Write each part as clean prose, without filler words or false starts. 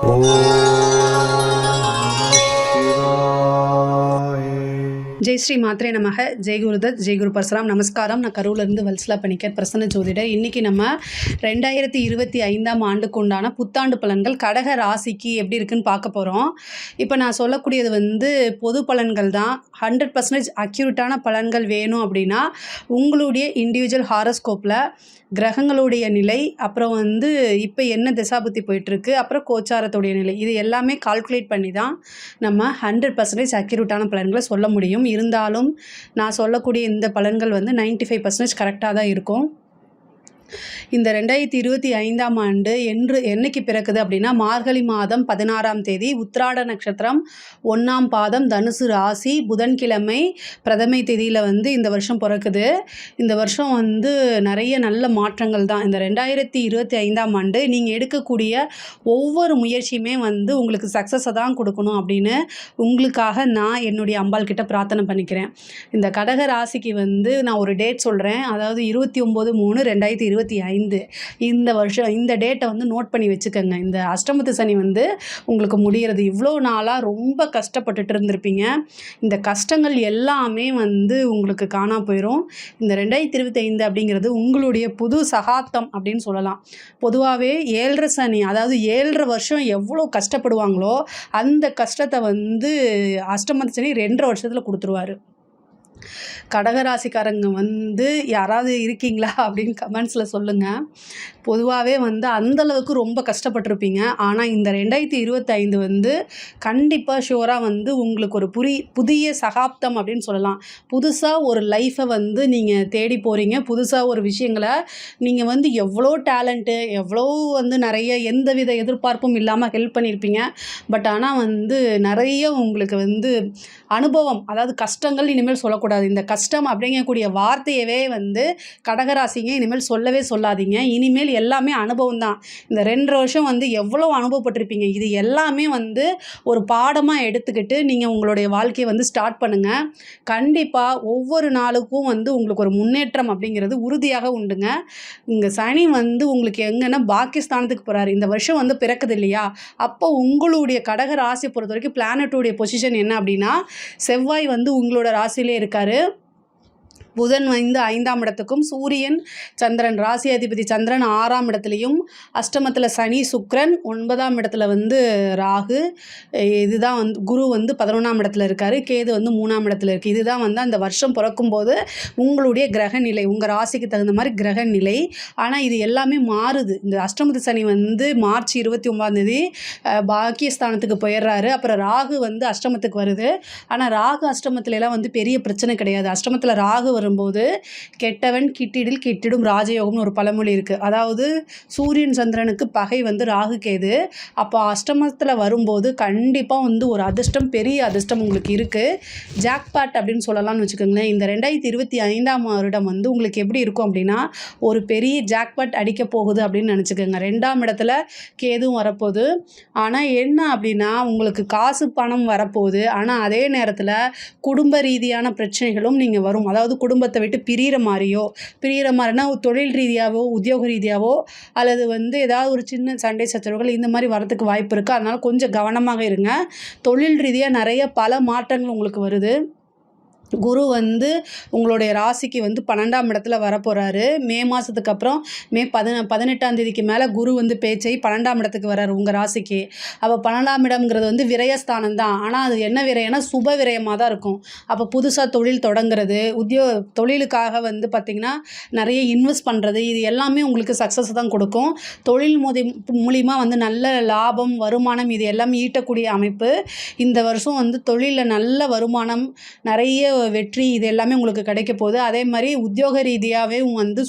ஓம் சிவாய. ஜெய் ஸ்ரீ மாத்ரே நமக. ஜெய் குருதத், ஜெய் குரு பரசுராம். நமஸ்காரம். நான் கரூர்லேருந்து வல்சலா பணிக்கர், பிரசன்ன ஜோதிடர். இன்றைக்கி நம்ம 2025 ஆண்டுக்கு உண்டான புத்தாண்டு பலன்கள் கடக ராசிக்கு எப்படி இருக்குன்னு பார்க்க போகிறோம். இப்போ நான் சொல்லக்கூடியது பொது பலன்கள் தான். 100% அக்யூரேட்டான பலன்கள் வேணும் அப்படின்னா உங்களுடைய இண்டிவிஜுவல் ஹாரோஸ்கோப்பில் கிரகங்களுடைய நிலை, அப்புறம் இப்போ என்ன திசாபுத்தி போயிட்டுருக்கு, அப்புறம் கோச்சாரத்துடைய நிலை, இது எல்லாமே கால்குலேட் பண்ணி தான் நம்ம 100% அக்யூரேட்டான பலன்களை சொல்ல முடியும். இருந்தாலும் நான் சொல்லக்கூடிய இந்த பலன்கள் 95% கரெக்டாக தான் இருக்கும். இந்த 2025 ஆண்டு என்னைக்கு பிறக்குது அப்படின்னா மார்கழி மாதம் 16ஆம் தேதி, உத்திராட நட்சத்திரம் 1ஆம் பாதம், தனுசு ராசி, புதன்கிழமை பிரதமை தேதியில் இந்த வருஷம் பிறக்குது. இந்த வருஷம் நிறைய நல்ல மாற்றங்கள் தான். இந்த 2025 ஆண்டு நீங்கள் எடுக்கக்கூடிய ஒவ்வொரு முயற்சியுமே உங்களுக்கு சக்ஸஸை தான் கொடுக்கணும் அப்படின்னு உங்களுக்காக நான் என்னுடைய அம்பாள் கிட்ட பிரார்த்தனை பண்ணிக்கிறேன். இந்த கடக ராசிக்கு நான் ஒரு டேட் சொல்கிறேன். அதாவது 29/3/2025 இந்த வருஷம் இந்த டேட்டை நோட் பண்ணி வச்சுக்கோங்க. இந்த அஷ்டமத்து சனி உங்களுக்கு முடிகிறது. இவ்வளோ நாளாக ரொம்ப கஷ்டப்பட்டுட்டு இருந்திருப்பீங்க. இந்த கஷ்டங்கள் எல்லாமே உங்களுக்கு காணா போயிடும். இந்த 2025 அப்படிங்கிறது உங்களுடைய புது சகாப்தம் அப்படின்னு சொல்லலாம். பொதுவாகவே 7.5 சனி, அதாவது 7.5 வருஷம் எவ்வளோ கஷ்டப்படுவாங்களோ அந்த கஷ்டத்தை அஷ்டமத்து சனி 2.5 வருஷத்தில் கொடுத்துருவாரு. கடகராசிக்காரங்க யாராவது இருக்கீங்களா அப்படின்னு கமெண்ட்ஸில் சொல்லுங்கள். பொதுவாகவே அந்தளவுக்கு ரொம்ப கஷ்டப்பட்டிருப்பீங்க. ஆனால் இந்த 2025 கண்டிப்பாக ஷுவராக உங்களுக்கு ஒரு புதிய சகாப்தம் அப்படின்னு சொல்லலாம். புதுசாக ஒரு லைஃப்பை நீங்கள் தேடி போகிறீங்க. புதுசாக ஒரு விஷயங்களை நீங்கள் எவ்வளோ டேலண்ட்டு, எவ்வளோ நிறைய எந்தவித எதிர்பார்ப்பும் இல்லாமல் ஹெல்ப் பண்ணியிருப்பீங்க. பட் ஆனால் நிறைய உங்களுக்கு அனுபவம், அதாவது கஷ்டங்கள் இனிமேல் சொல்லக்கூடாது. இந்த கஷ்டம் அப்படிங்கக்கூடிய வார்த்தையவே கடகராசிங்க இனிமேல் சொல்லவே சொல்லாதீங்க. இனிமேல் எல்லாமே அனுபவம் தான். இந்த 2.5 வருஷம் எவ்வளோ அனுபவப்பட்டிருப்பீங்க. இது எல்லாமே ஒரு பாடமாக எடுத்துக்கிட்டு நீங்கள் உங்களுடைய வாழ்க்கையை ஸ்டார்ட் பண்ணுங்கள். கண்டிப்பாக ஒவ்வொரு நாளுக்கும் உங்களுக்கு ஒரு முன்னேற்றம் அப்படிங்கிறது உறுதியாக உண்டுங்க. இங்கே சனி உங்களுக்கு எங்கன்னா பாக்கியஸ்தானத்துக்கு போகிறாரு. இந்த வருஷம் பிறக்குது இல்லையா, அப்போ உங்களுடைய கடக ராசியை பொறுத்த வரைக்கும் பிளானட்டோடைய பொசிஷன் என்ன அப்படின்னா, செவ்வாய் உங்களோட ராசியிலே இருக்காரு. புதன் 5ஆம் இடத்துக்கும், சூரியன் சந்திரன் ராசி அதிபதி சந்திரன் 6ஆம் இடத்துலையும், அஷ்டமத்தில் சனி சுக்கிரன், 9ஆம் இடத்துல ராகு, இதுதான் குரு 11ஆம் இடத்துல இருக்கார், கேது 3ஆம் இடத்துல இருக்குது. இதுதான் அந்த வருஷம் பிறக்கும்போது உங்களுடைய கிரக நிலை, உங்கள் ராசிக்கு தகுந்த மாதிரி கிரக நிலை. ஆனால் இது எல்லாமே மாறுது. இந்த அஷ்டமத்து சனி மார்ச் 29ஆம் தேதி பாக்கியஸ்தானத்துக்கு போயிடுறாரு. அப்புறம் ராகு அஷ்டமத்துக்கு வருது. ஆனால் ராகு அஷ்டமத்துலலாம் பெரிய பிரச்சனை கிடையாது. அஷ்டமத்தில் ராகு வரும்போது கெட்டவன் கிட்டிடில் கிட்டிடும் ராஜயோகம்னு ஒரு பழமொழி இருக்குது. அதாவது சூரியன் சந்திரனுக்கு பகை ராகு கேது. அப்போ அஷ்டமத்தில் வரும்போது கண்டிப்பாக ஒரு அதிர்ஷ்டம், பெரிய அதிர்ஷ்டம் உங்களுக்கு இருக்குது. ஜாக்பாட் அப்படின்னு சொல்லலாம்னு வச்சுக்கோங்களேன். இந்த 2025 வருடம் உங்களுக்கு எப்படி இருக்கும் அப்படின்னா, ஒரு பெரிய ஜாக்பாட் அடிக்க போகுது அப்படின்னு நினச்சிக்கோங்க. 2ஆம் இடத்துல கேதுவும் வரப்போகுது. ஆனால் என்ன அப்படின்னா, உங்களுக்கு காசு பணம் வரப்போகுது. ஆனால் அதே நேரத்தில் குடும்ப ரீதியான பிரச்சனைகளும் நீங்கள் வரும். அதாவது குடும்பத்தை விட்டு பிரிகிற மாதிரினா தொழில் ரீதியாகவோ உத்தியோக ரீதியாகவோ அல்லது ஏதாவது ஒரு சின்ன சண்டை சச்சரவுகள் இந்த மாதிரி வரதுக்கு வாய்ப்பு இருக்குது. அதனால் கொஞ்சம் கவனமாக இருங்க. தொழில் ரீதியாக நிறைய பல மாற்றங்கள் உங்களுக்கு வருது. குரு உங்களுடைய ராசிக்கு 12ஆம் இடத்துல வரப்போகிறாரு. மே மாதத்துக்கு அப்புறம் மே 18ஆம் தேதிக்கு மேலே குரு பேச்சை 12ஆம் இடத்துக்கு வர்றாரு உங்கள் ராசிக்கு. அப்போ 12ஆம் இடம்ங்கிறது விரயஸ்தானம் தான். ஆனால் அது என்ன விரயம்னா சுப விரயமாக தான் இருக்கும். அப்போ புதுசாக தொழில் தொடங்குறது, தொழிலுக்காக பார்த்திங்கன்னா நிறைய இன்வெஸ்ட் பண்ணுறது, இது எல்லாமே உங்களுக்கு சக்ஸஸ் தான் கொடுக்கும். தொழில் மூலிமா நல்ல லாபம், வருமானம் இது எல்லாமே ஈட்டக்கூடிய அமைப்பு. இந்த வருஷம் தொழிலில் நல்ல வருமானம், நிறைய வெற்றி, இது எல்லாமே உங்களுக்கு கிடைக்க போகுது. அதே மாதிரி உத்தியோக ரீதியாகவே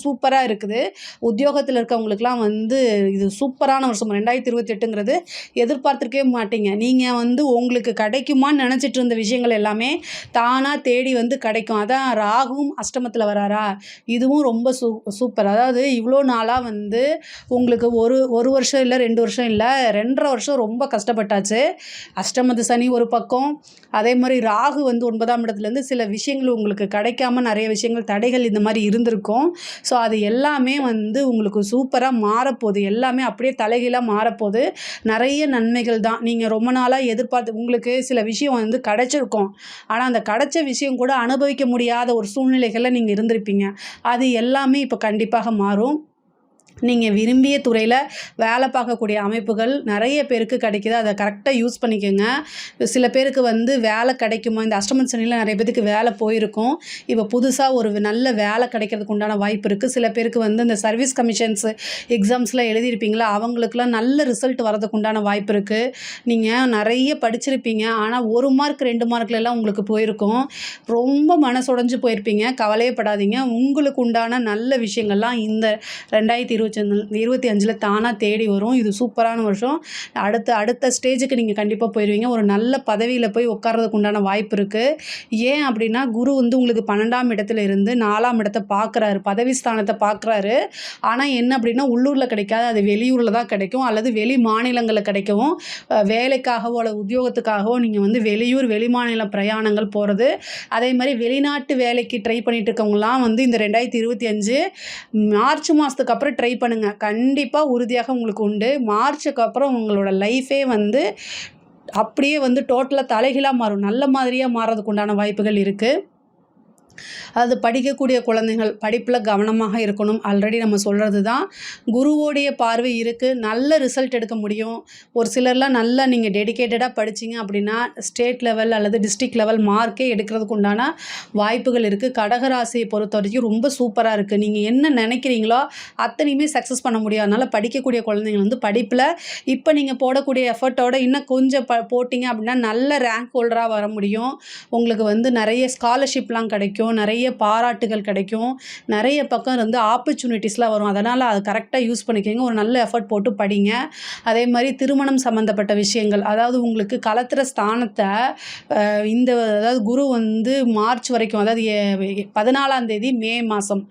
சூப்பராக இருக்குது. உத்தியோகத்தில் இருக்கவங்களுக்குலாம் இது சூப்பரான வருஷம். 2028ங்கிறது எதிர்பார்த்துருக்கவே மாட்டீங்க. நீங்கள் உங்களுக்கு கிடைக்குமான்னு நினச்சிட்டு இருந்த விஷயங்கள் எல்லாமே தானாக தேடி கிடைக்கும். அதான் ராகுவும் அஷ்டமத்தில் வராரா, இதுவும் ரொம்ப சூப்பர். அதாவது இவ்வளோ நாளாக உங்களுக்கு ஒரு வருஷம் இல்லை, 2 வருஷம் இல்லை, 2.5 வருஷம் ரொம்ப கஷ்டப்பட்டாச்சு. அஷ்டமத்து சனி ஒரு பக்கம், அதே மாதிரி ராகு 9ஆம் இடத்துலேருந்து சில சில விஷயங்கள் உங்களுக்கு கிடைக்காம நிறைய விஷயங்கள் தடைகள் இந்த மாதிரி இருந்திருக்கும். ஸோ அது எல்லாமே வந்து உங்களுக்கு சூப்பராக மாறப்போகுது. எல்லாமே அப்படியே தலைகீழாக மாறப்போகுது. நிறைய நன்மைகள் தான். நீங்கள் ரொம்ப நாளாக எதிர்பார்த்து உங்களுக்கு சில விஷயம் வந்து கிடைச்சிருக்கும். ஆனால் அந்த கிடைச்ச விஷயம் கூட அனுபவிக்க முடியாத ஒரு சூழ்நிலைகளில் நீங்கள் இருந்திருப்பீங்க. அது எல்லாமே இப்போ கண்டிப்பாக மாறும். நீங்கள் விரும்பிய துறையில் வேலை பார்க்கக்கூடிய அமைப்புகள் நிறைய பேருக்கு கிடைக்குது. அதை கரெக்டாக யூஸ் பண்ணிக்கோங்க. சில பேருக்கு வந்து வேலை கிடைக்குமா, இந்த அஷ்டம சனியில் நிறைய பேருக்கு வேலை போயிருக்கும். இப்போ புதுசாக ஒரு நல்ல வேலை கிடைக்கிறதுக்கு உண்டான வாய்ப்பு இருக்குது. சில பேருக்கு வந்து இந்த சர்வீஸ் கமிஷன்ஸ் எக்ஸாம்ஸ்லாம் எழுதியிருப்பீங்களா, அவங்களுக்குலாம் நல்ல ரிசல்ட் வரதுக்கு உண்டான வாய்ப்பு இருக்குது. நீங்கள் நிறைய படிச்சிருப்பீங்க, ஆனால் 1 மார்க் 2 மார்க்லலாம் உங்களுக்கு போயிருக்கும். ரொம்ப மனசுடைஞ்சு போயிருப்பீங்க. கவலையே படாதீங்க. உங்களுக்கு உண்டான நல்ல விஷயங்கள்லாம் இந்த 2025 தானாக தேடி வரும். இது சூப்பரான வருஷம். அடுத்த ஸ்டேஜுக்கு நீங்கள் கண்டிப்பாக போயிடுவீங்க. ஒரு நல்ல பதவியில் போய் உட்கார்றதுக்கு உண்டான வாய்ப்பு இருக்குது. ஏன் அப்படின்னா, குரு வந்து உங்களுக்கு 12ஆம் இடத்துல இருந்து 4ஆம் இடத்தை பார்க்குறாரு, பதவி ஸ்தானத்தை பார்க்குறாரு. ஆனால் என்ன அப்படின்னா, உள்ளூரில் கிடைக்காது, அது வெளியூரில் தான் கிடைக்கும், அல்லது வெளி மாநிலங்களில் கிடைக்கவும், வேலைக்காகவோ அல்லது உத்தியோகத்துக்காகவோ நீங்கள் வந்து வெளியூர் வெளிமாநில பிரயாணங்கள் போகிறது. அதே மாதிரி வெளிநாட்டு வேலைக்கு ட்ரை பண்ணிட்டு இருக்கவங்களாம் வந்து இந்த 2025 மார்ச் மாதத்துக்கு அப்புறம் ட்ரை பண்ணுங்கள். கண்டிப்பாக உறுதியாக உங்களுக்கு உண்டு. மார்ச்சுக்கு அப்புறம் உங்களோட லைஃபே வந்து அப்படியே வந்து டோட்டலாக தலைகீழாக மாறும். நல்ல மாதிரியாக மாறுறதுக்கு உண்டான வாய்ப்புகள் இருக்குது. அது படிக்கக்கூடிய குழந்தைகள் படிப்பில் கவனமாக இருக்கணும். ஆல்ரெடி நம்ம சொல்கிறது தான். குருவோடைய பார்வை இருக்குது. நல்ல ரிசல்ட் எடுக்க முடியும். ஒரு சிலர்லாம் நல்லா நீங்கள் டெடிகேட்டடாக படிச்சிங்க அப்படின்னா ஸ்டேட் லெவல் அல்லது டிஸ்ட்ரிக்ட் லெவல் மார்க்கே எடுக்கிறதுக்கு உண்டான வாய்ப்புகள் இருக்குது. கடகராசியை பொறுத்த வரைக்கும் ரொம்ப சூப்பராக இருக்குது. நீங்கள் என்ன நினைக்கிறீங்களோ அத்தனையுமே சக்ஸஸ் பண்ண முடியும். அதனால் படிக்கக்கூடிய குழந்தைங்கள் வந்து படிப்பில் இப்போ நீங்கள் போடக்கூடிய எஃபர்ட்டோட இன்னும் கொஞ்சம் போட்டிங்க அப்படின்னா நல்ல ரேங்க் ஹோல்டராக வர முடியும். உங்களுக்கு வந்து நிறைய ஸ்காலர்ஷிப்லாம் கிடைக்கும், நிறைய பாராட்டுகள் கிடைக்கும், நிறைய பக்கம் இருந்து ஆப்பர்ச்சுனிட்டிஸ்லாம் வரும். அதனால் அது கரெக்டாக யூஸ் பண்ணிக்கோங்க. ஒரு நல்ல எஃபர்ட் போட்டு படிங்க. அதே மாதிரி திருமணம் சம்மந்தப்பட்ட விஷயங்கள், அதாவது உங்களுக்கு கலத்திர ஸ்தானத்தை அதாவது குரு வந்து மார்ச் வரைக்கும், அதாவது 14ஆம் தேதி மே மாதம்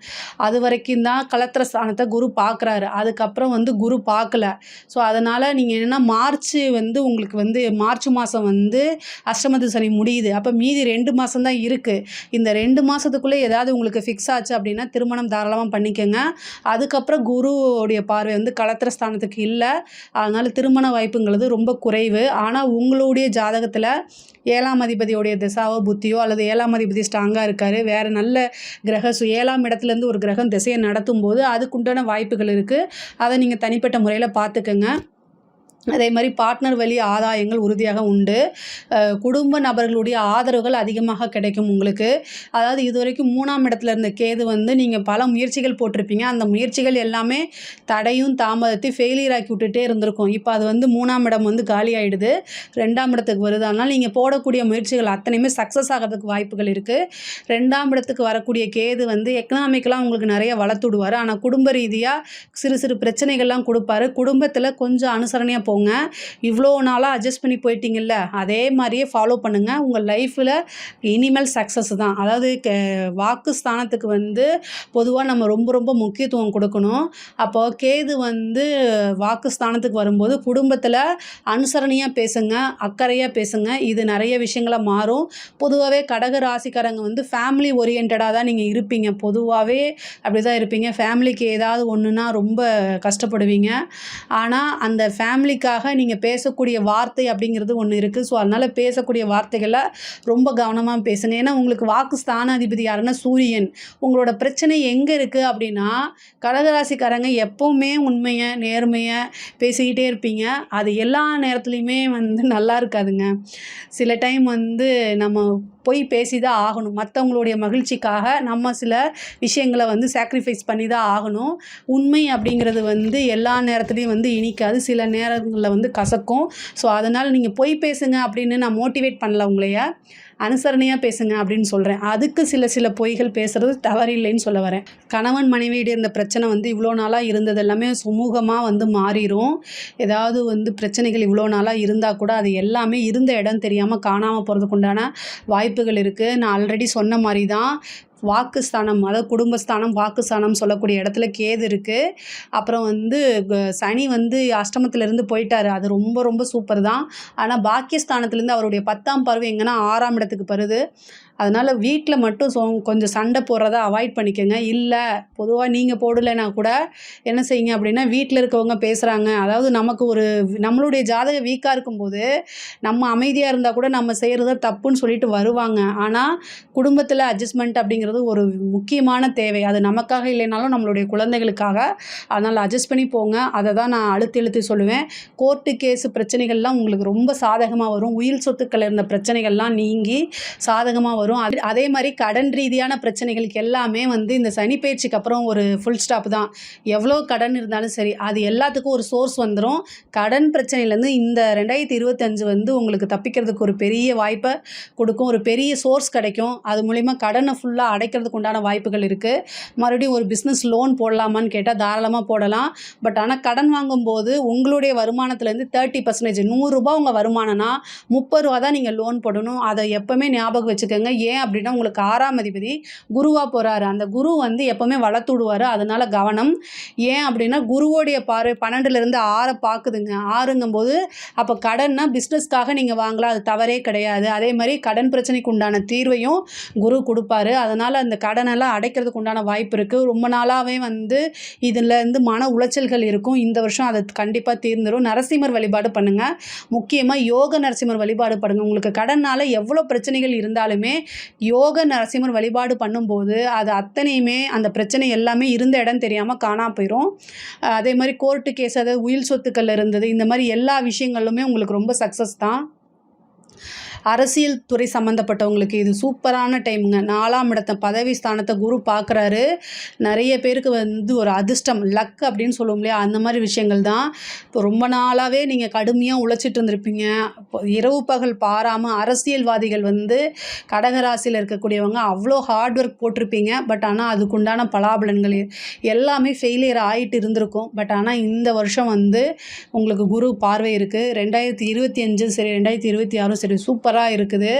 அது வரைக்கும் தான் கலத்திர ஸ்தானத்தை குரு பார்க்குறாரு. அதுக்கப்புறம் வந்து குரு பார்க்கல. ஸோ அதனால் நீங்கள் என்னென்னா மார்ச் வந்து உங்களுக்கு வந்து மார்ச் மாதம் வந்து அஷ்டமத்து சனி முடியுது. அப்போ மீதி 2 மாதம் தான் இருக்குது. இந்த 2 மாதத்துக்குள்ளே ஏதாவது உங்களுக்கு ஃபிக்ஸ் ஆச்சு அப்படின்னா திருமணம் தாராளமாக பண்ணிக்கோங்க. அதுக்கப்புறம் குருவோடைய பார்வை வந்து கலத்திர ஸ்தானத்துக்கு இல்லை. அதனால் திருமண வாய்ப்புங்கிறது ரொம்ப குறைவு. ஆனால் உங்களுடைய ஜாதகத்தில் 7ஆம் அதிபதியோடைய திசாவோ புத்தியோ அல்லது 7ஆம் அதிபதி ஸ்ட்ராங்காக இருக்கார், வேறு நல்ல கிரக 7ஆம் இடத்துலேருந்து ஒரு கிரகம் திசையை நடத்தும் போது அதுக்குண்டான வாய்ப்புகள் இருக்குது. அதை நீங்கள் தனிப்பட்ட முறையில் பார்த்துக்கோங்க. அதே மாதிரி பார்ட்னர் வழி ஆதாயங்கள் உறுதியாக உண்டு. குடும்ப நபர்களுடைய ஆதரவுகள் அதிகமாக கிடைக்கும் உங்களுக்கு. அதாவது இதுவரைக்கும் 3ஆம் இடத்துல இருந்த கேது வந்து நீங்கள் பல முயற்சிகள் போட்டிருப்பீங்க. அந்த முயற்சிகள் எல்லாமே தடையும் தாமதத்தை ஃபெயிலியர் ஆக்கி விட்டுட்டே இருந்திருக்கும். இப்போ அது வந்து 3ஆம் இடம் வந்து காலி ஆகிடுது, 2ஆம் இடத்துக்கு வருது. அதனால் நீங்கள் போடக்கூடிய முயற்சிகள் அத்தனையுமே சக்ஸஸ் ஆகிறதுக்கு வாய்ப்புகள் இருக்குது. 2ஆம் இடத்துக்கு வரக்கூடிய கேது வந்து எக்கனாமிக்கெலாம் உங்களுக்கு நிறைய வளர்த்துடுவார். ஆனால் குடும்ப ரீதியாக சிறு சிறு பிரச்சனைகள்லாம் கொடுப்பாரு. குடும்பத்தில் கொஞ்சம் அனுசரணையாக போங்க. இவ்வளோ நாளாக அட்ஜஸ்ட் பண்ணி போயிட்டீங்கல்ல, அதே மாதிரியே ஃபாலோ பண்ணுங்கள். உங்கள் லைஃப்பில் இனிமேல் சக்ஸஸ் தான். அதாவது வாக்கு ஸ்தானத்துக்கு வந்து பொதுவாக நம்ம ரொம்ப ரொம்ப முக்கியத்துவம் கொடுக்கணும். அப்போது கேது வந்து வாக்கு ஸ்தானத்துக்கு வரும்போது குடும்பத்தில் அனுசரணையாக பேசுங்க, அக்கறையாக பேசுங்க. இது நிறைய விஷயங்களை மாறும். பொதுவாகவே கடக ராசிக்காரங்க வந்து ஃபேமிலி ஓரியன்டாக தான் நீங்கள் இருப்பீங்க. பொதுவாகவே அப்படி தான் இருப்பீங்க. ஃபேமிலிக்கு ஏதாவது ஒன்றுனா ரொம்ப கஷ்டப்படுவீங்க. ஆனால் அந்த ஃபேமிலிக்காக நீங்கள் பேசக்கூடிய வார்த்தை அப்படிங்கிறது ஒன்று இருக்குது. ஸோ அதனால் பேசக்கூடிய வார்த்தைகளை ரொம்ப கவனமாக பேசுங்க. ஏன்னா உங்களுக்கு வாக்கு ஸ்தானாதிபதி யாருன்னா சூரியன். உங்களோட பிரச்சனை எங்கே இருக்குது அப்படின்னா, கடகராசிக்காரங்க எப்போவுமே உண்மையை நேர்மையை பேசிக்கிட்டே இருப்பீங்க. அது எல்லா நேரத்துலையுமே வந்து நல்லா இருக்காதுங்க. சில டைம் வந்து நம்ம போய் பேசி தான் ஆகணும். மற்றவங்களுடைய மகிழ்ச்சிக்காக நம்ம சில விஷயங்களை வந்து சாக்ரிஃபைஸ் பண்ணி தான் ஆகணும். உண்மை அப்படிங்கிறது வந்து எல்லா நேரத்துலையும் வந்து இனிக்காது, சில நேரங்களில் வந்து கசக்கும். ஸோ அதனால் நீங்கள் பொய் பேசுங்க அப்படின்னு நான் மோட்டிவேட் பண்ணல உங்களைய, அனுசரணையாக பேசுங்க அப்படின்னு சொல்கிறேன். அதுக்கு சில பொய்கள் பேசுகிறது தவறில்லைன்னு சொல்ல வரேன். கணவன் மனைவியிட இந்த பிரச்சனை வந்து இவ்வளோ நாளாக இருந்தது எல்லாமே சுமூகமாக வந்து மாறிடும். ஏதாவது வந்து பிரச்சனைகள் இவ்வளோ நாளாக இருந்தால் கூட அது எல்லாமே இருந்த இடம் தெரியாமல் காணாமல் போகிறதுக்கு உண்டான வாய்ப்புகள் இருக்குது. நான் ஆல்ரெடி சொன்ன மாதிரி தான் வாக்குஸ்தானம், அதாவது குடும்பஸ்தானம் வாக்குஸ்தானம் சொல்லக்கூடிய இடத்துல கேது இருக்குது. அப்புறம் வந்து சனி வந்து அஷ்டமத்திலேருந்து போயிட்டார். அது ரொம்ப ரொம்ப சூப்பர் தான். ஆனால் பாக்கியஸ்தானத்துலேருந்து அவருடைய 10ஆம் பார்வை எங்கன்னா 6ஆம் இடத்துக்கு வருது. அதனால் வீட்டில் மட்டும் கொஞ்சம் சண்டை போடுறத அவாய்ட் பண்ணிக்கோங்க. இல்லை பொதுவாக நீங்கள் போடலைன்னா கூட என்ன செய்யுங்க அப்படின்னா, வீட்டில் இருக்கவங்க பேசுகிறாங்க, அதாவது நமக்கு நம்மளுடைய ஜாதகம் வீக்காக இருக்கும்போது நம்ம அமைதியாக இருந்தால் கூட நம்ம செய்கிறது தப்புன்னு சொல்லிட்டு வருவாங்க. ஆனால் குடும்பத்தில் அட்ஜஸ்ட்மெண்ட் அப்படிங்கிறது ஒரு முக்கியமான தேவை. அது நமக்காக இல்லைனாலும் நம்மளுடைய குழந்தைகளுக்காக. அதனால் அட்ஜஸ்ட் பண்ணி போங்க. அதை தான் நான் அழுத்தி சொல்லுவேன். கோர்ட்டு கேஸு பிரச்சனைகள்லாம் உங்களுக்கு ரொம்ப சாதகமாக வரும். உயிர் சொத்துக்கள் இருந்த பிரச்சனைகள்லாம் நீங்கி சாதகமாக வரும். அதே மாதிரி கடன் ரீதியான பிரச்சனைகளுக்கு எல்லாமே வந்து இந்த சனி பயிற்சிக்கு அப்புறம் ஒரு ஃபுல் ஸ்டாப் தான். எவ்வளோ கடன் இருந்தாலும் சரி, அது எல்லாத்துக்கும் ஒரு சோர்ஸ் வந்துடும். கடன் பிரச்சனையிலேருந்து இந்த 2025 வந்து உங்களுக்கு தப்பிக்கிறதுக்கு ஒரு பெரிய வாய்ப்பை கொடுக்கும். ஒரு பெரிய சோர்ஸ் கிடைக்கும். அது மூலிமா கடனை ஃபுல்லாக அடைக்கிறதுக்கு உண்டான வாய்ப்புகள் இருக்குது. மறுபடியும் ஒரு பிஸ்னஸ் லோன் போடலாமான்னு கேட்டால் தாராளமாக போடலாம். பட் ஆனால் கடன் வாங்கும்போது உங்களுடைய வருமானத்துலேருந்து 30% ₹100 உங்கள் வருமானம்னா ₹30 தான் நீங்கள் லோன் போடணும். அதை எப்போவுமே ஞாபகம் வச்சுக்கோங்க. ஏன் அப்படின்னா உங்களுக்கு 6ஆம் அதிபதி குருவாக போகிறாரு. அந்த குரு வந்து எப்போவுமே வளர்த்து விடுவார். அதனால் கவனம். ஏன் அப்படின்னா குருவோடைய பார்வை 12லேருந்து 6 பார்க்குதுங்க. 6ங்கும்போது அப்போ கடன்னா பிஸ்னஸ்க்காக நீங்கள் வாங்கலாம், அது தவறே கிடையாது. அதே மாதிரி கடன் பிரச்சனைக்கு உண்டான தீர்வையும் குரு கொடுப்பாரு. அதனால் அந்த கடனெல்லாம் அடைக்கிறதுக்கு உண்டான வாய்ப்பு இருக்குது. ரொம்ப நாளாகவே வந்து இதுலேருந்து மன உளைச்சல்கள் இருக்கும். இந்த வருஷம் அது கண்டிப்பாக தீர்ந்துடும். நரசிம்மர் வழிபாடு பண்ணுங்கள். முக்கியமாக யோக நரசிம்மர் வழிபாடு பண்ணுங்கள். உங்களுக்கு கடனால் எவ்வளோ பிரச்சனைகள் இருந்தாலுமே யோக நரசிம்மர் வழிபாடு பண்ணும்போது அது அத்தனையுமே அந்த பிரச்சனை எல்லாமே இருந்த இடம் தெரியாமல் காணாம போயிடும். அதே மாதிரி கோர்ட்டு கேஸ், அதாவது உயில் சொத்துக்கள் இருந்தது, இந்த மாதிரி எல்லா விஷயங்களுமே உங்களுக்கு ரொம்ப சக்ஸஸ் தான். அரசியல் துறை சம்மந்தப்பட்டவங்களுக்கு இது சூப்பரான டைமுங்க. 4ஆம் இடத்த பதவி ஸ்தானத்தை குரு பார்க்குறாரு. நிறைய பேருக்கு வந்து ஒரு அதிர்ஷ்டம், லக் அப்படின்னு சொல்லுவோம் இல்லையா, அந்த மாதிரி விஷயங்கள் தான். இப்போ ரொம்ப நாளாகவே நீங்கள் கடுமையாக உழைச்சிட்டு இருந்திருப்பீங்க. இப்போ இரவு பகல் பாராமல் அரசியல்வாதிகள் வந்து கடகராசியில் இருக்கக்கூடியவங்க அவ்வளோ ஹார்ட் ஒர்க் போட்டிருப்பீங்க. பட் ஆனால் அதுக்குண்டான பலாபலன்கள் எல்லாமே ஃபெயிலியர் ஆகிட்டு இருந்திருக்கும். பட் ஆனால் இந்த வருஷம் வந்து உங்களுக்கு குரு பார்வை இருக்குது. 2025 சரி 2026 சரி சூப்பராக இருக்குது.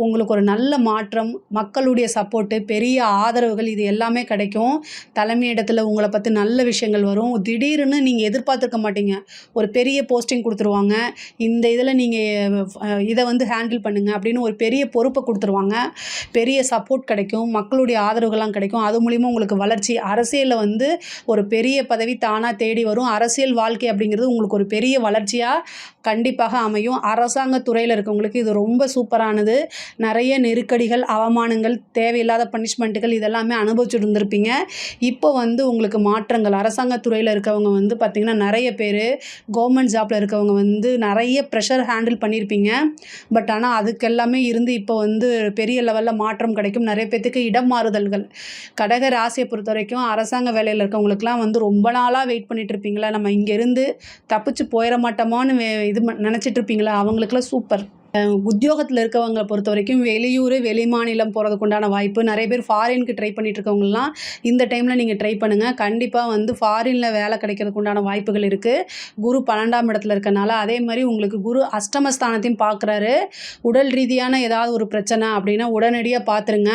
உங்களுக்கு ஒரு நல்ல மாற்றம், மக்களுடைய சப்போர்ட்டு, பெரிய ஆதரவுகள் இது எல்லாமே கிடைக்கும். தலைமையிடத்தில் உங்களை பற்றி நல்ல விஷயங்கள் வரும். திடீர்னு நீங்கள் எதிர்பார்த்துருக்க மாட்டீங்க, ஒரு பெரிய போஸ்டிங் கொடுத்துருவாங்க. இந்த இதில் நீங்கள் இதை வந்து ஹேண்டில் பண்ணுங்கள் அப்படின்னு ஒரு பெரிய பொறுப்பை கொடுத்துருவாங்க. பெரிய சப்போர்ட் கிடைக்கும், மக்களுடைய ஆதரவுகள்லாம் கிடைக்கும். அது மூலிமா உங்களுக்கு வளர்ச்சி. அரசியலில் வந்து ஒரு பெரிய பதவி தானாக தேடி வரும். அரசியல் வாழ்க்கை அப்படிங்கிறது உங்களுக்கு ஒரு பெரிய வளர்ச்சியாக கண்டிப்பாக அமையும். அரசாங்க துறையில் இருக்கவங்களுக்கு இது ரொம்ப சூப்பரானது. நிறைய நெருக்கடிகள், அவமானங்கள், தேவையில்லாத பனிஷ்மெண்ட்டுகள் இதெல்லாமே அனுபவிச்சுட்டு இருந்திருப்பீங்க. இப்போ வந்து உங்களுக்கு மாற்றங்கள். அரசாங்க துறையில் இருக்கவங்க வந்து பார்த்திங்கன்னா நிறைய பேர் கவர்மெண்ட் ஜாப்பில் இருக்கவங்க வந்து நிறைய ப்ரெஷர் ஹேண்டில் பண்ணியிருப்பீங்க. பட் ஆனால் அதுக்கெல்லாமே இருந்து இப்போ வந்து பெரிய லெவலில் மாற்றம் கிடைக்கும். நிறைய பேர்த்துக்கு இடம் மாறுதல்கள். கடக ராசியை பொறுத்த வரைக்கும் அரசாங்க வேலையில் இருக்கவங்களுக்குலாம் வந்து ரொம்ப நாளாக வெயிட் பண்ணிட்டு இருப்பீங்களா, நம்ம இங்கேருந்து தப்பிச்சு போயிட மாட்டோமான்னு இது நினச்சிட்டு இருப்பீங்களா, அவங்களுக்குலாம் சூப்பர். உத்தியோகத்தில் இருக்கவங்களை பொறுத்த வரைக்கும் வெளியூர், வெளி மாநிலம் போகிறதுக்கு உண்டான வாய்ப்பு. நிறைய பேர் ஃபாரினுக்கு ட்ரை பண்ணிட்டு இருக்கவங்கலாம் இந்த டைமில் நீங்கள் ட்ரை பண்ணுங்கள். கண்டிப்பாக வந்து ஃபாரினில் வேலை கிடைக்கிறதுக்கு உண்டான வாய்ப்புகள் இருக்குது. குரு 12ஆம் இடத்துல இருக்கனால. அதே மாதிரி உங்களுக்கு குரு அஷ்டமஸ்தானத்தையும் பார்க்குறாரு. உடல் ரீதியான ஏதாவது ஒரு பிரச்சனை அப்படின்னா உடனடியாக பார்த்துருங்க.